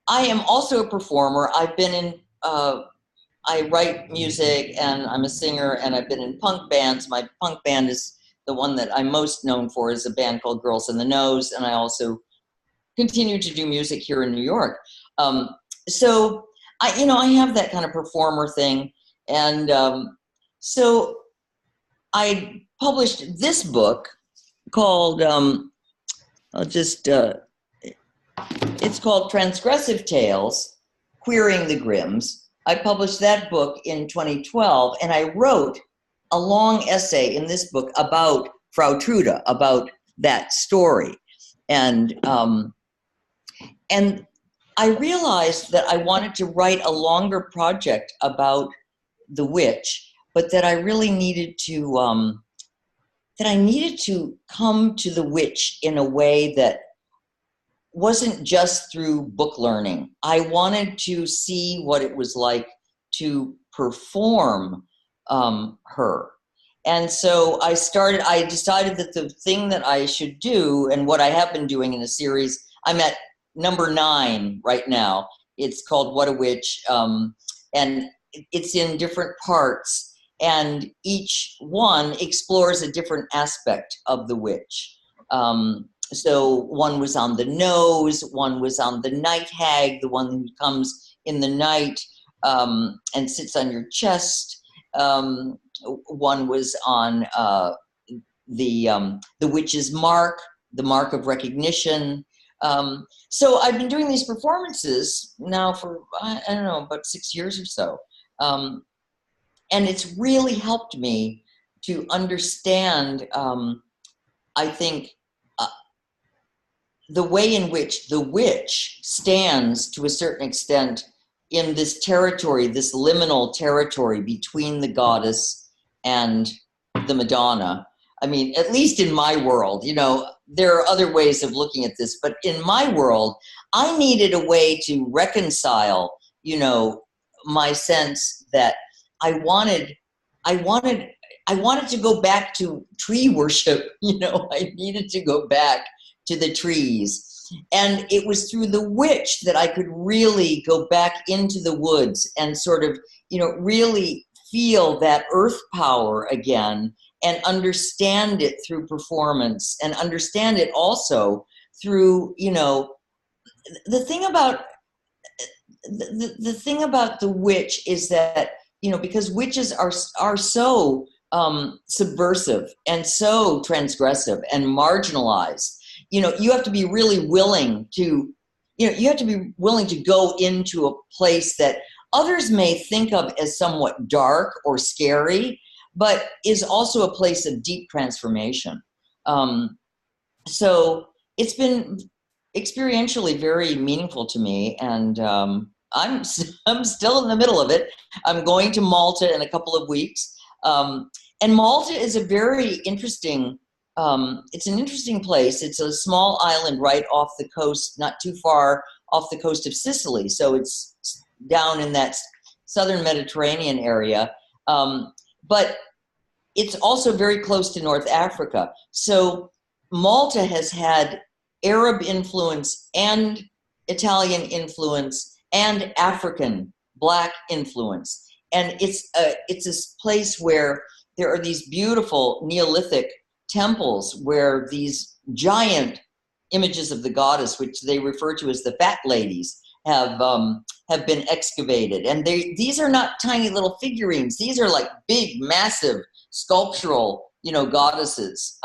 [SPEAKER 2] am also a performer. I've been in, I write music, and I'm a singer, and I've been in punk bands. My punk band is the one that I'm most known for, is a band called Girls in the Nose, and I also continue to do music here in New York. So I have that kind of performer thing. And so I published this book called, it's it's called Transgressive Tales, Queering the Grimms. I published that book in 2012, and I wrote a long essay in this book about Frau Trude, about that story. And I realized that I wanted to write a longer project about the witch, but that I really needed to come to the witch in a way that wasn't just through book learning. I wanted to see what it was like to perform her. And so I decided that the thing that I should do, and what I have been doing in a series, I'm at number 9 right now. It's called What a Witch, and it's in different parts, and each one explores a different aspect of the witch. So one was on the nose, one was on the night hag, the one who comes in the night and sits on your chest. One was on the witch's mark, the mark of recognition. So I've been doing these performances now for, I don't know, about 6 years or so. And it's really helped me to understand, I think, the way in which the witch stands to a certain extent in this territory, this liminal territory between the goddess and the Madonna. I mean, at least in my world, you know, there are other ways of looking at this, but in my world, I needed a way to reconcile, you know, my sense that I wanted to go back to tree worship. You know, I needed to go back to the trees. And it was through the witch that I could really go back into the woods and sort of, you know, really feel that earth power again and understand it through performance and understand it also through, you know, the thing about the witch is that, you know, because witches are so subversive and so transgressive and marginalized, you know, you have to be really willing to, you know, you have to be willing to go into a place that others may think of as somewhat dark or scary, but is also a place of deep transformation. So it's been experientially very meaningful to me, and I'm still in the middle of it. I'm going to Malta in a couple of weeks, and Malta is a very interesting. It's an interesting place. It's a small island right off the coast, not too far off the coast of Sicily. So it's down in that southern Mediterranean area. But it's also very close to North Africa. So Malta has had Arab influence and Italian influence and African Black influence. And it's this place where there are these beautiful Neolithic temples where these giant images of the goddess, which they refer to as the fat ladies, have been excavated. And these are not tiny little figurines. These are like big, massive sculptural, you know, goddesses.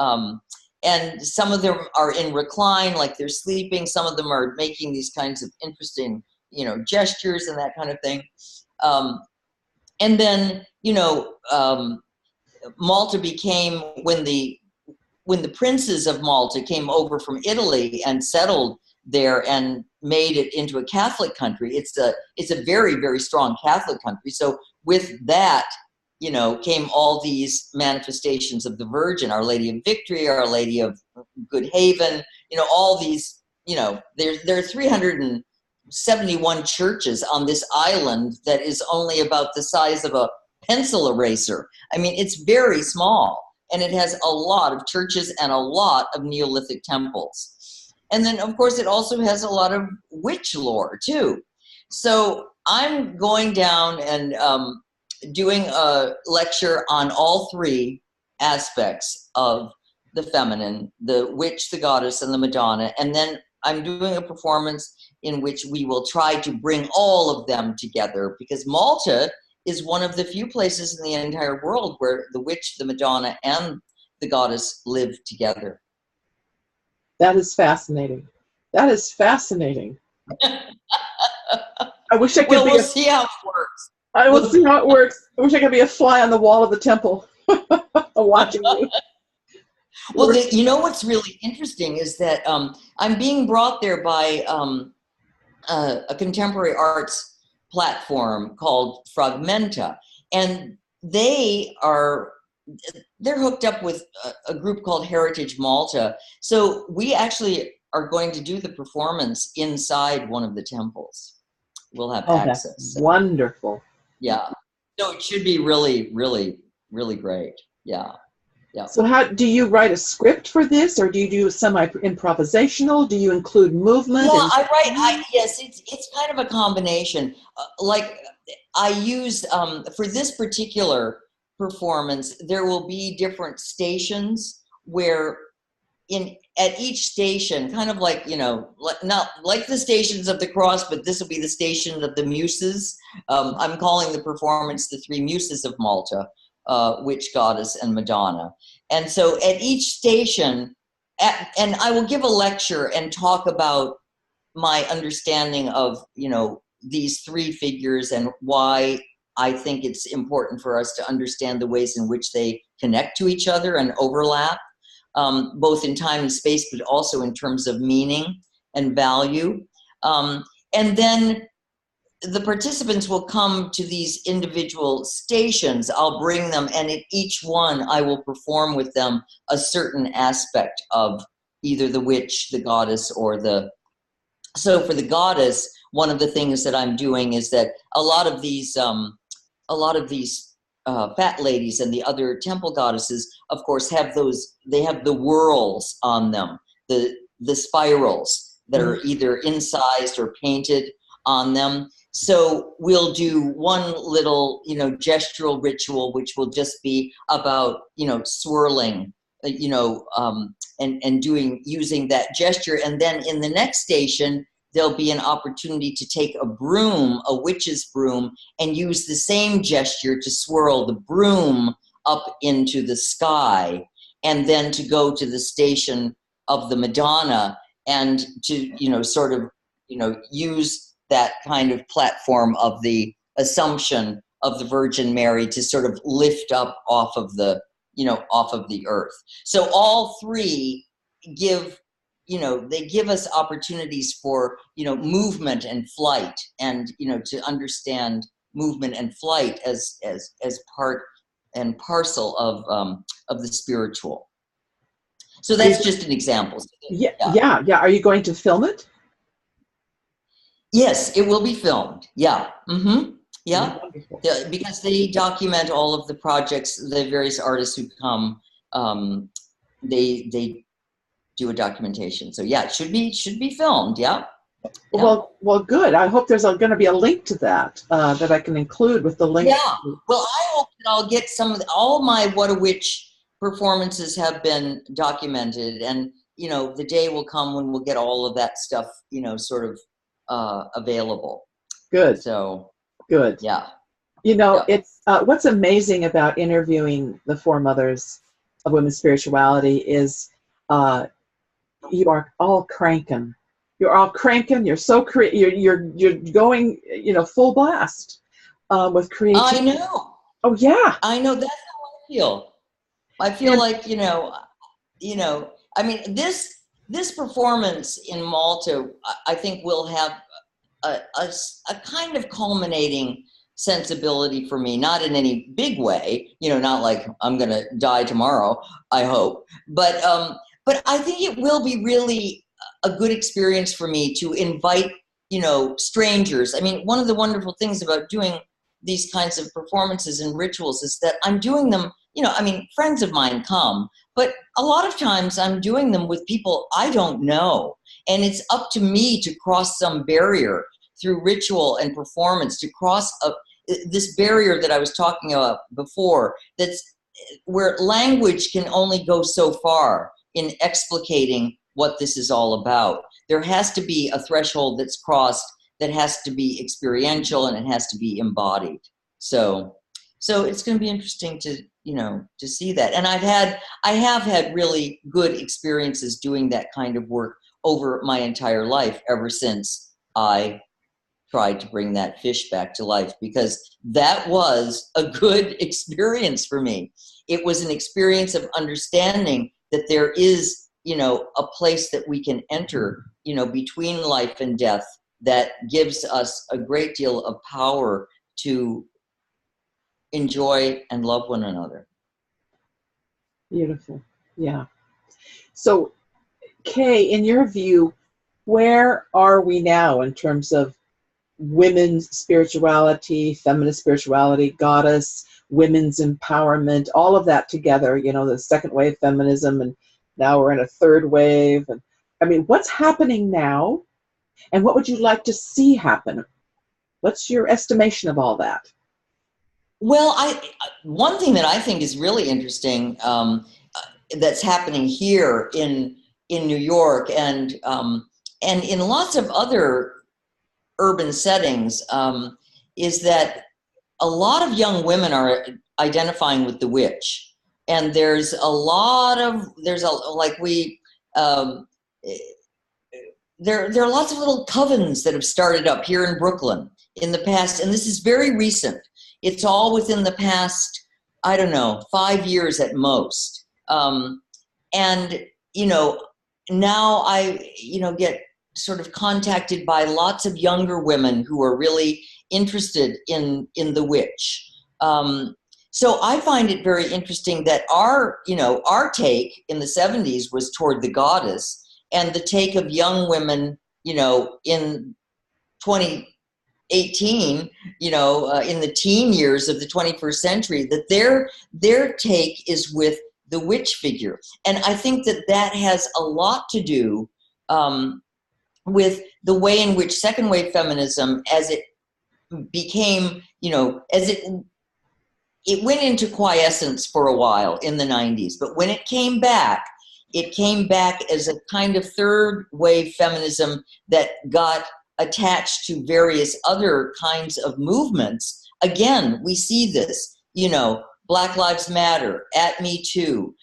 [SPEAKER 2] And some of them are in recline, like they're sleeping. Some of them are making these kinds of interesting, you know, gestures and that kind of thing. And then, you know, Malta became, when the princes of Malta came over from Italy and settled there and made it into a Catholic country, it's a very, very strong Catholic country. So with that, you know, came all these manifestations of the Virgin, Our Lady of Victory, Our Lady of Good Haven, you know, all these, you know, there are 371 churches on this island that is only about the size of a pencil eraser. I mean, it's very small, and it has a lot of churches and a lot of Neolithic temples. And then, of course, it also has a lot of witch lore, too. So I'm going down and doing a lecture on all 3 aspects of the feminine, the witch, the goddess, and the Madonna. And then I'm doing a performance in which we will try to bring all of them together, because Malta is one of the few places in the entire world where the witch, the Madonna, and the goddess live together.
[SPEAKER 1] That is fascinating. That is fascinating. I wish I could
[SPEAKER 2] well,
[SPEAKER 1] be.
[SPEAKER 2] We'll see how it works.
[SPEAKER 1] I will see how it works. I wish I could be a fly on the wall of the temple, watching you.
[SPEAKER 2] Well, you know what's really interesting is that I'm being brought there by a contemporary arts platform called Fragmenta, and they're hooked up with a group called Heritage Malta. So we actually are going to do the performance inside one of the temples. We'll have access.
[SPEAKER 1] That's wonderful.
[SPEAKER 2] Yeah. So it should be really, really, really great. Yeah. Yeah.
[SPEAKER 1] So how do you write a script for this, or do you do semi-improvisational? Do you include movement?
[SPEAKER 2] Yeah, yes, it's kind of a combination. Like I use, for this particular performance, there will be different stations where at each station, kind of like, not like the Stations of the Cross, but this will be the station of the Muses. I'm calling the performance the Three Muses of Malta, Witch, Goddess, and Madonna. And so at each station, and I will give a lecture and talk about my understanding of, these three figures and why I think it's important for us to understand the ways in which they connect to each other and overlap. Both in time and space, but also in terms of meaning and value. And then the participants will come to these individual stations. I'll bring them, and at each one, I will perform with them a certain aspect of either the witch, the goddess, or so for the goddess, one of the things that I'm doing is that a lot of these fat ladies and the other temple goddesses, of course, they have the whorls on them, the spirals that are either incised or painted on them. So we'll do one little, gestural ritual, which will just be about, swirling, and using that gesture. And then in the next station, there'll be an opportunity to take a broom, a witch's broom, and use the same gesture to swirl the broom up into the sky, and then to go to the station of the Madonna and to, use that kind of platform of the Assumption of the Virgin Mary to sort of lift up off of the earth. So all three give us opportunities for, movement and flight, and, to understand movement and flight as part and parcel of the spiritual. So that's just an example.
[SPEAKER 1] Yeah. Are you going to film it?
[SPEAKER 2] Yes, it will be filmed. Yeah. Mm-hmm. Yeah. Because they document all of the projects, the various artists who come. They do a documentation. So yeah, it should be filmed. Yeah.
[SPEAKER 1] Well, good. I hope there's going to be a link to that that I can include with the link.
[SPEAKER 2] Yeah. Well, I hope that I'll get all my What a Witch performances have been documented, and the day will come when we'll get all of that stuff, sort of available.
[SPEAKER 1] Good.
[SPEAKER 2] So
[SPEAKER 1] good.
[SPEAKER 2] Yeah.
[SPEAKER 1] It's what's amazing about interviewing the foremothers of women's spirituality is you are all cranking. You're all cranking. You're so you're going, full blast with creativity.
[SPEAKER 2] I know.
[SPEAKER 1] Oh yeah.
[SPEAKER 2] I know. That's how I feel. I feel like I mean, this performance in Malta, I think, will have a kind of culminating sensibility for me, not in any big way, not like I'm going to die tomorrow, I hope, but I think it will be really a good experience for me to invite, strangers. I mean, one of the wonderful things about doing these kinds of performances and rituals is that I'm doing them, friends of mine come, but a lot of times I'm doing them with people I don't know. And it's up to me to cross some barrier through ritual and performance, to cross this barrier that I was talking about before, that's where language can only go so far in explicating what this is all about. There has to be a threshold that's crossed that has to be experiential, and it has to be embodied. So it's going to be interesting to see that. And I have had really good experiences doing that kind of work over my entire life, ever since I tried to bring that fish back to life, because that was a good experience for me. It was an experience of understanding that there is, a place that we can enter, between life and death, that gives us a great deal of power to enjoy and love one another.
[SPEAKER 1] Beautiful. Yeah. So, Kay, in your view, where are we now in terms of women's spirituality, feminist spirituality, goddess, women's empowerment, all of that together, the second wave feminism, and now we're in a third wave. And I mean, what's happening now, and what would you like to see happen? What's your estimation of all that?
[SPEAKER 2] Well, one thing that I think is really interesting, that's happening here in New York, and in lots of other urban settings, is that a lot of young women are identifying with the witch, and there's a there are lots of little covens that have started up here in Brooklyn in the past, and this is very recent. It's all within the past, 5 years at most. And, now I, get sort of contacted by lots of younger women who are really interested in the witch. So I find it very interesting that our take in the 70s was toward the goddess, and the take of young women, in 2018, in the teen years of the 21st century, that their take is with the witch figure. And I think that has a lot to do with the way in which second wave feminism, as it became, as it went into quiescence for a while in the 90s, but when it came back as a kind of third wave feminism that got attached to various other kinds of movements. Again, we see this, Black Lives Matter, at Me Too,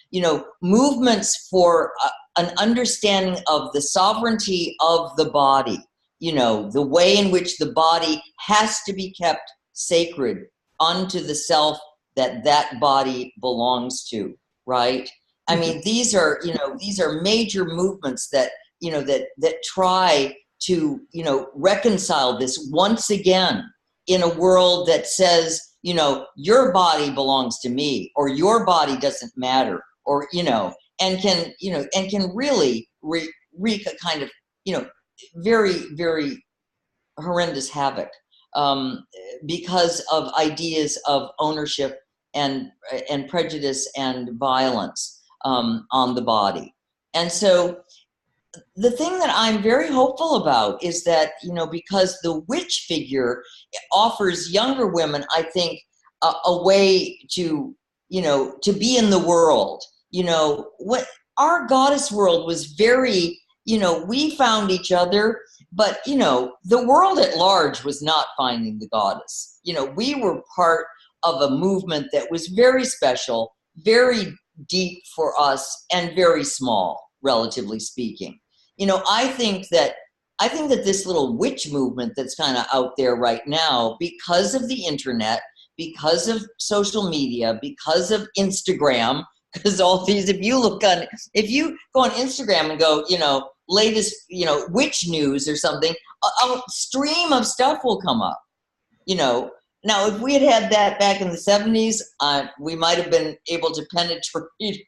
[SPEAKER 2] movements for an understanding of the sovereignty of the body, the way in which the body has to be kept sacred unto the self that body belongs to, right? I mean, these are major movements that, that try to, reconcile this once again in a world that says, your body belongs to me, or your body doesn't matter, or, and can really wreak a kind of, very, very horrendous havoc because of ideas of ownership and prejudice and violence on the body. And so the thing that I'm very hopeful about is that, because the witch figure offers younger women, I think, a way to, to be in the world. What our goddess world was very, we found each other, but, the world at large was not finding the goddess. We were part of a movement that was very special, very deep for us, and very small, relatively speaking. I think that this little witch movement that's kind of out there right now, because of the internet, because of social media, because of Instagram, because all these, if you go on Instagram and go, latest, witch news or something, a stream of stuff will come up, Now, if we had that back in the 70s, we might have been able to penetrate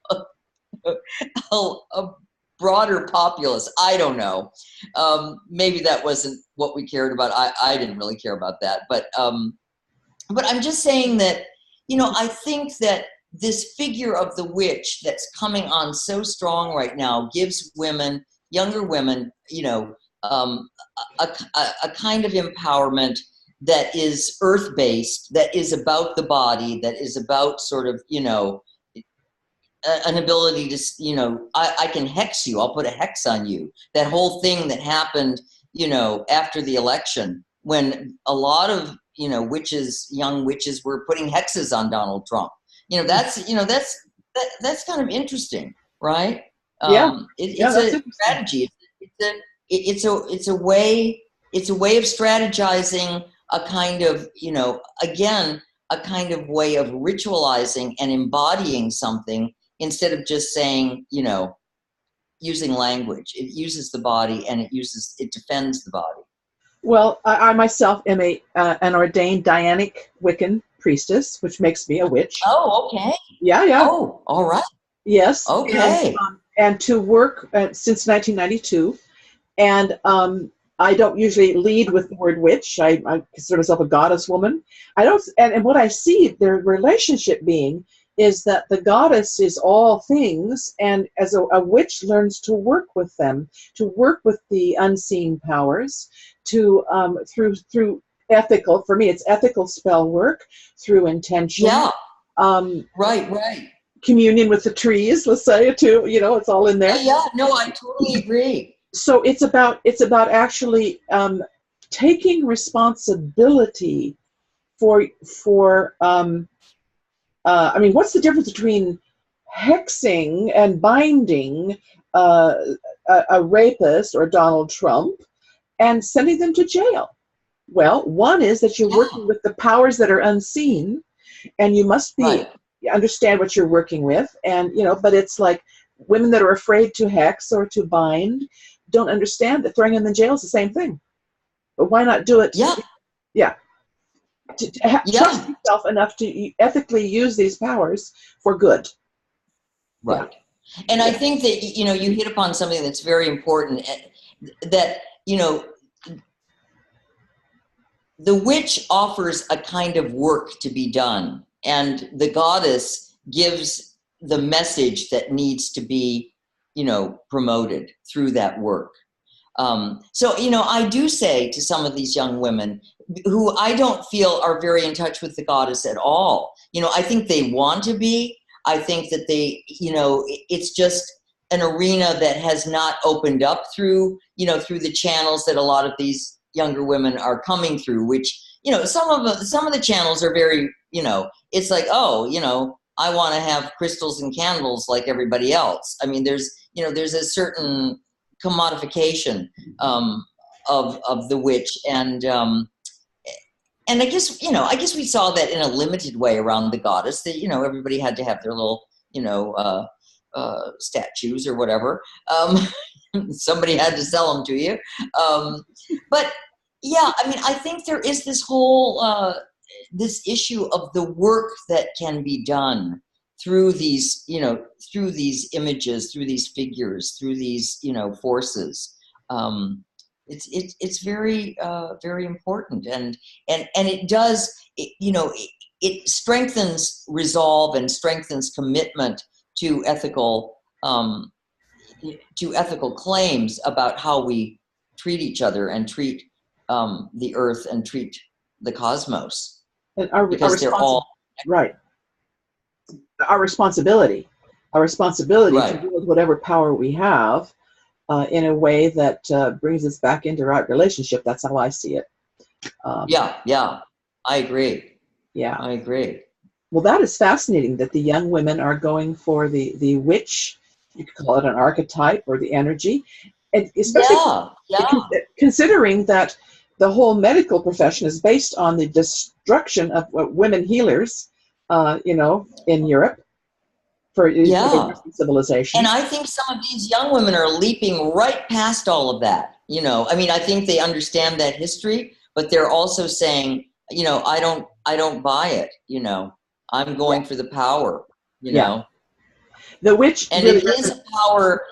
[SPEAKER 2] a broader populace. I don't know. Maybe that wasn't what we cared about. I didn't really care about that. But I'm just saying that, I think that this figure of the witch that's coming on so strong right now gives women, younger women, a kind of empowerment that is earth-based, that is about the body, that is about sort of, an ability to, I can hex you. I'll put a hex on you. That whole thing that happened, after the election, when a lot of, young witches were putting hexes on Donald Trump. That's kind of interesting, right?
[SPEAKER 1] Yeah.
[SPEAKER 2] It's a strategy. It's a way it's a way of strategizing, a kind of, you know, again, a kind of way of ritualizing and embodying something instead of just saying, you know, using language. It uses the body, and it defends the body.
[SPEAKER 1] Well, I myself am an ordained Dianic Wiccan priestess, which makes me a witch.
[SPEAKER 2] Oh, okay.
[SPEAKER 1] Yeah, yeah.
[SPEAKER 2] Oh, all right.
[SPEAKER 1] Yes.
[SPEAKER 2] Okay.
[SPEAKER 1] And to work since 1992, and I don't usually lead with the word witch. I consider myself a goddess woman. I don't, and what I see their relationship being is that the goddess is all things, and as a witch learns to work with them, to work with the unseen powers, to through ethical. For me, it's ethical spell work through intention.
[SPEAKER 2] Yeah. Right.
[SPEAKER 1] Communion with the trees, let's say, too. You know, it's all in there.
[SPEAKER 2] Yeah. No, I totally agree.
[SPEAKER 1] So it's about actually taking responsibility for I mean, what's the difference between hexing and binding a rapist or Donald Trump and sending them to jail? Well, one is that you're working with the powers that are unseen, and you must be understand what you're working with, and you know. But it's like women that are afraid to hex or to bind don't understand that throwing them in jail is the same thing. But why not do it? Yeah. Trust yourself enough to ethically use these powers for good.
[SPEAKER 2] Right. Yeah. And I think that, you know, you hit upon something that's very important, that, you know, the witch offers a kind of work to be done, and the goddess gives the message that needs to be, you know, promoted through that work. So, you know, I do say to some of these young women who I don't feel are very in touch with the goddess at all, you know, I think they want to be. I think that they, you know, it's just an arena that has not opened up through, you know, through the channels that a lot of these younger women are coming through, which, you know, some of the channels are very, you know, it's like, oh, you know, I want to have crystals and candles like everybody else. I mean, there's a certain commodification of the witch, and I guess, you know, we saw that in a limited way around the goddess, that, you know, everybody had to have their little, you know, statues or whatever. Somebody had to sell them to you. But yeah, I mean, I think there is this whole this issue of the work that can be done through these, you know, through these images, through these figures, through these, you know, forces. It's very very important, and it does, you know, it strengthens resolve and strengthens commitment to ethical claims about how we treat each other and treat the earth and treat the cosmos,
[SPEAKER 1] and
[SPEAKER 2] because they're all
[SPEAKER 1] right. Our responsibility to deal with whatever power we have in a way that brings us back into right relationship. That's how I see it.
[SPEAKER 2] Yeah, I agree.
[SPEAKER 1] Yeah,
[SPEAKER 2] I agree.
[SPEAKER 1] Well, that is fascinating that the young women are going for the witch. You could call it an archetype or the energy, and especially considering that the whole medical profession is based on the destruction of women healers, you know, in Europe for Western civilization.
[SPEAKER 2] And I think some of these young women are leaping right past all of that. You know, I mean, I think they understand that history, but they're also saying, you know, I don't buy it. You know, I'm going for the power. You know,
[SPEAKER 1] the witch,
[SPEAKER 2] and really it is a power.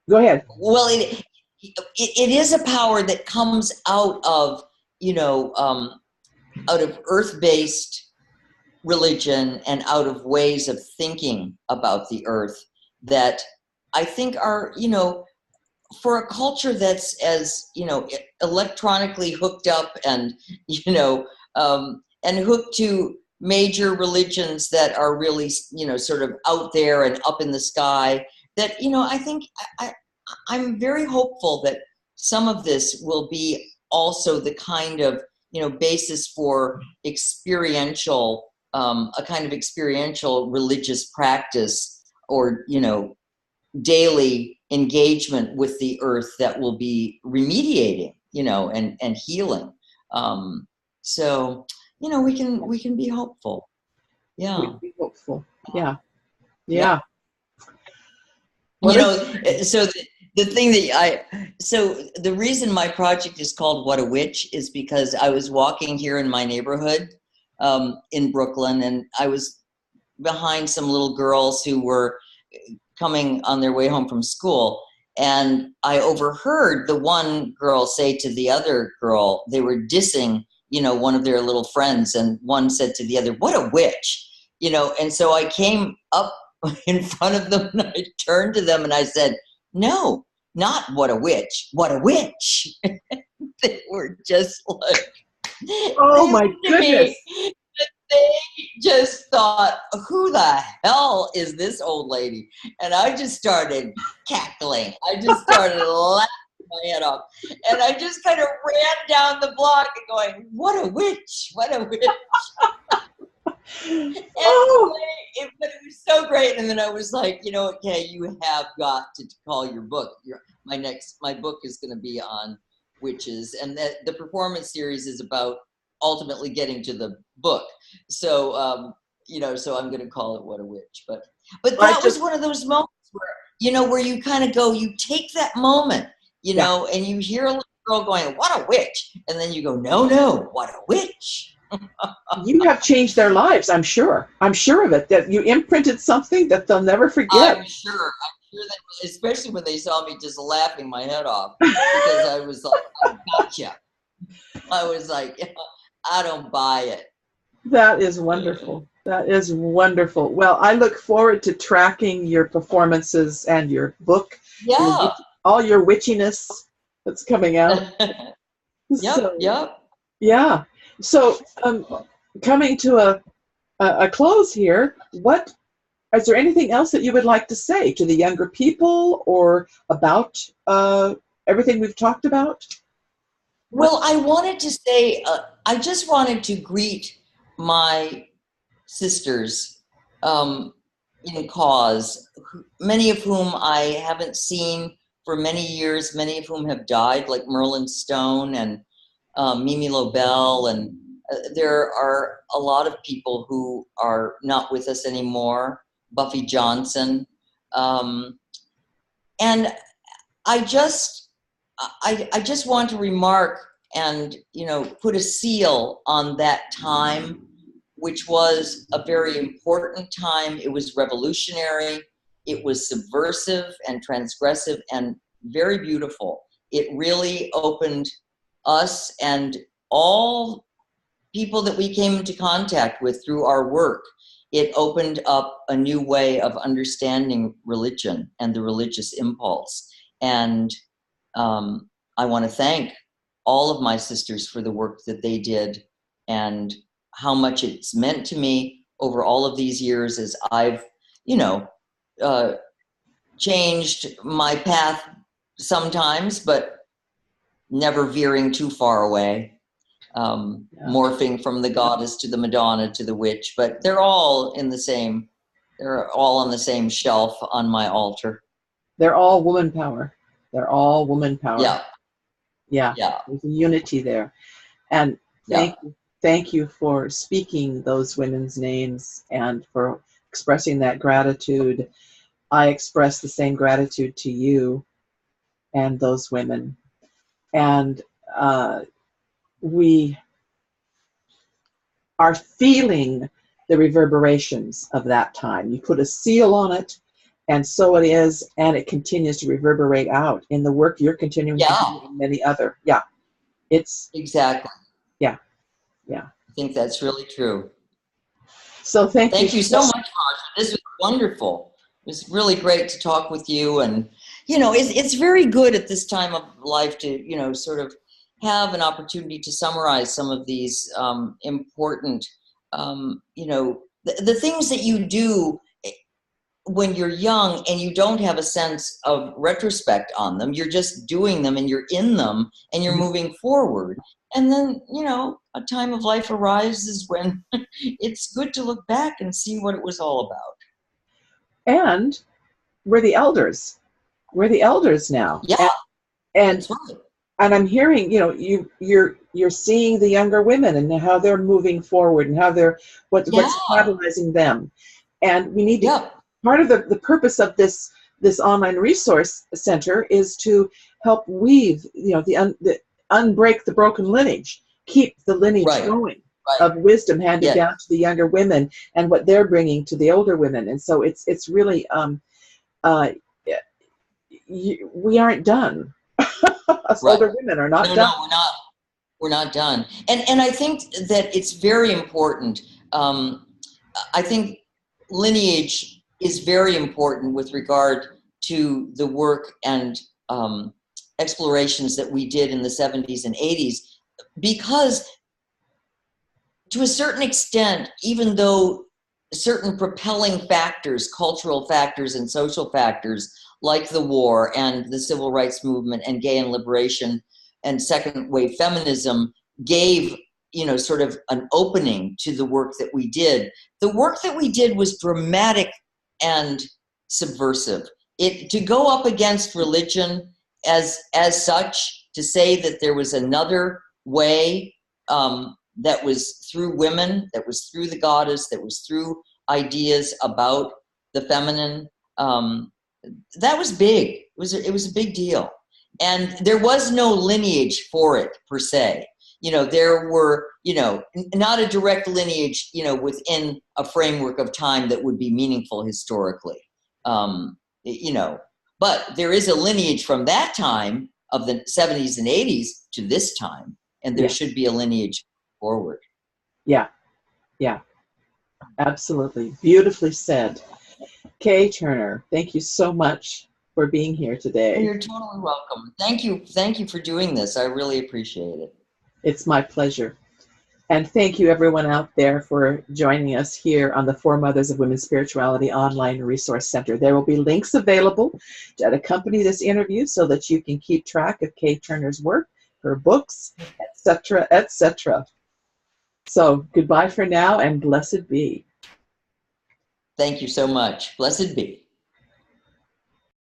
[SPEAKER 1] Go ahead.
[SPEAKER 2] Well, it is a power that comes out of, you know, out of earth-based religion and out of ways of thinking about the earth that I think are, you know, for a culture that's as, you know, electronically hooked up and, you know, and hooked to major religions that are really, you know, sort of out there and up in the sky, that, you know, I think I'm very hopeful that some of this will be also the kind of, you know, basis for experiential, a kind of experiential religious practice, or, you know, daily engagement with the earth that will be remediating and healing. So, we can be hopeful. Yeah.
[SPEAKER 1] We can be hopeful. Yeah.
[SPEAKER 2] Yeah. So the thing so the reason my project is called What a Witch is because I was walking here in my neighborhood in Brooklyn, and I was behind some little girls who were coming on their way home from school. And I overheard the one girl say to the other girl, they were dissing, one of their little friends. And one said to the other, "What a witch," and so I came up in front of them and I turned to them and I said, "No, not what a witch, what a witch." They were just like,
[SPEAKER 1] oh my goodness.
[SPEAKER 2] They just thought, "Who the hell is this old lady?" And I just started cackling. I just started laughing my head off. And I just kind of ran down the block and going, "What a witch, what a witch." And but it was so great. And then I was like, okay, you have got to call your book. My book is going to be on witches. And the performance series is about ultimately getting to the book. So, so I'm going to call it What a Witch. But that was one of those moments where you kind of go, you take that moment, and you hear a little girl going, "What a witch." And then you go, no, what a witch.
[SPEAKER 1] You have changed their lives, I'm sure. I'm sure of it, that you imprinted something that they'll never forget.
[SPEAKER 2] I'm sure that, especially when they saw me just laughing my head off, because I was like, "I gotcha." I was like, I don't buy it.
[SPEAKER 1] That is wonderful. That is wonderful. Well, I look forward to tracking your performances and your book.
[SPEAKER 2] Yeah.
[SPEAKER 1] All your witchiness that's coming out.
[SPEAKER 2] Yep.
[SPEAKER 1] Yeah. So, coming to a close here, is there anything else that you would like to say to the younger people or about everything we've talked about?
[SPEAKER 2] Well, I wanted to say, I just wanted to greet my sisters in cause, many of whom I haven't seen for many years, many of whom have died, like Merlin Stone and Mimi Lobel, and there are a lot of people who are not with us anymore, Buffy Johnson, and I just want to remark and put a seal on that time, which was a very important time. It was revolutionary, it was subversive and transgressive and very beautiful. It really opened us and all people that we came into contact with through our work. It opened up a new way of understanding religion and the religious impulse. And I want to thank all of my sisters for the work that they did and how much it's meant to me over all of these years as I've, changed my path sometimes, but never veering too far away, morphing from the goddess to the Madonna to the witch. But they're all on the same shelf on my altar.
[SPEAKER 1] They're all woman power. They're all woman power.
[SPEAKER 2] Yeah.
[SPEAKER 1] There's a unity there. And thank you for speaking those women's names and for expressing that gratitude. I express the same gratitude to you and those women. And we are feeling the reverberations of that time. You put a seal on it, and so it is, and it continues to reverberate out in the work you're continuing to do and many other. It's
[SPEAKER 2] exactly.
[SPEAKER 1] Yeah.
[SPEAKER 2] I think that's really true.
[SPEAKER 1] So thank you
[SPEAKER 2] so much, Vajra. This was wonderful. It was really great to talk with you, and it's very good at this time of life to sort of have an opportunity to summarize some of these important the things that you do when you're young and you don't have a sense of retrospect on them. You're just doing them and you're in them and you're moving forward. And then, a time of life arises when it's good to look back and see what it was all about.
[SPEAKER 1] And we're the elders. We're the elders now.
[SPEAKER 2] Yeah.
[SPEAKER 1] And
[SPEAKER 2] that's right.
[SPEAKER 1] and I'm hearing, you know, you're seeing the younger women and how they're moving forward and how they're what's catalyzing them, and we need to. Part of the purpose of this online resource center is to help weave, you know, the unbreak the broken lineage, keep the lineage going of wisdom handed down to the younger women and what they're bringing to the older women, and so it's really we aren't done. Us older women are not done.
[SPEAKER 2] No, we're not done. And I think that it's very important. I think lineage is very important with regard to the work and explorations that we did in the 70s and 80s, because to a certain extent, even though certain propelling factors, cultural factors and social factors, like the war and the civil rights movement and gay and liberation and second wave feminism gave, you know, sort of an opening to the work that we did. The work that we did was dramatic and subversive. To go up against religion as such, to say that there was another way that was through women, that was through the goddess, that was through ideas about the feminine, that was big. It was a big deal. And there was no lineage for it per se. You know, there were, you know, not a direct lineage, you know, within a framework of time that would be meaningful historically. You know, but there is a lineage from that time of the 70s and 80s to this time, and there should be a lineage forward.
[SPEAKER 1] Yeah, absolutely. Beautifully said. Kay Turner, thank you so much for being here today.
[SPEAKER 2] You're totally welcome. Thank you for doing this. I really appreciate it.
[SPEAKER 1] It's my pleasure. And thank you everyone out there for joining us here on the Four Mothers of Women's Spirituality Online Resource Center. There will be links available that accompany this interview so that you can keep track of Kay Turner's work, her books, etc., etc. So goodbye for now, and blessed be.
[SPEAKER 2] Thank you so much. Blessed be.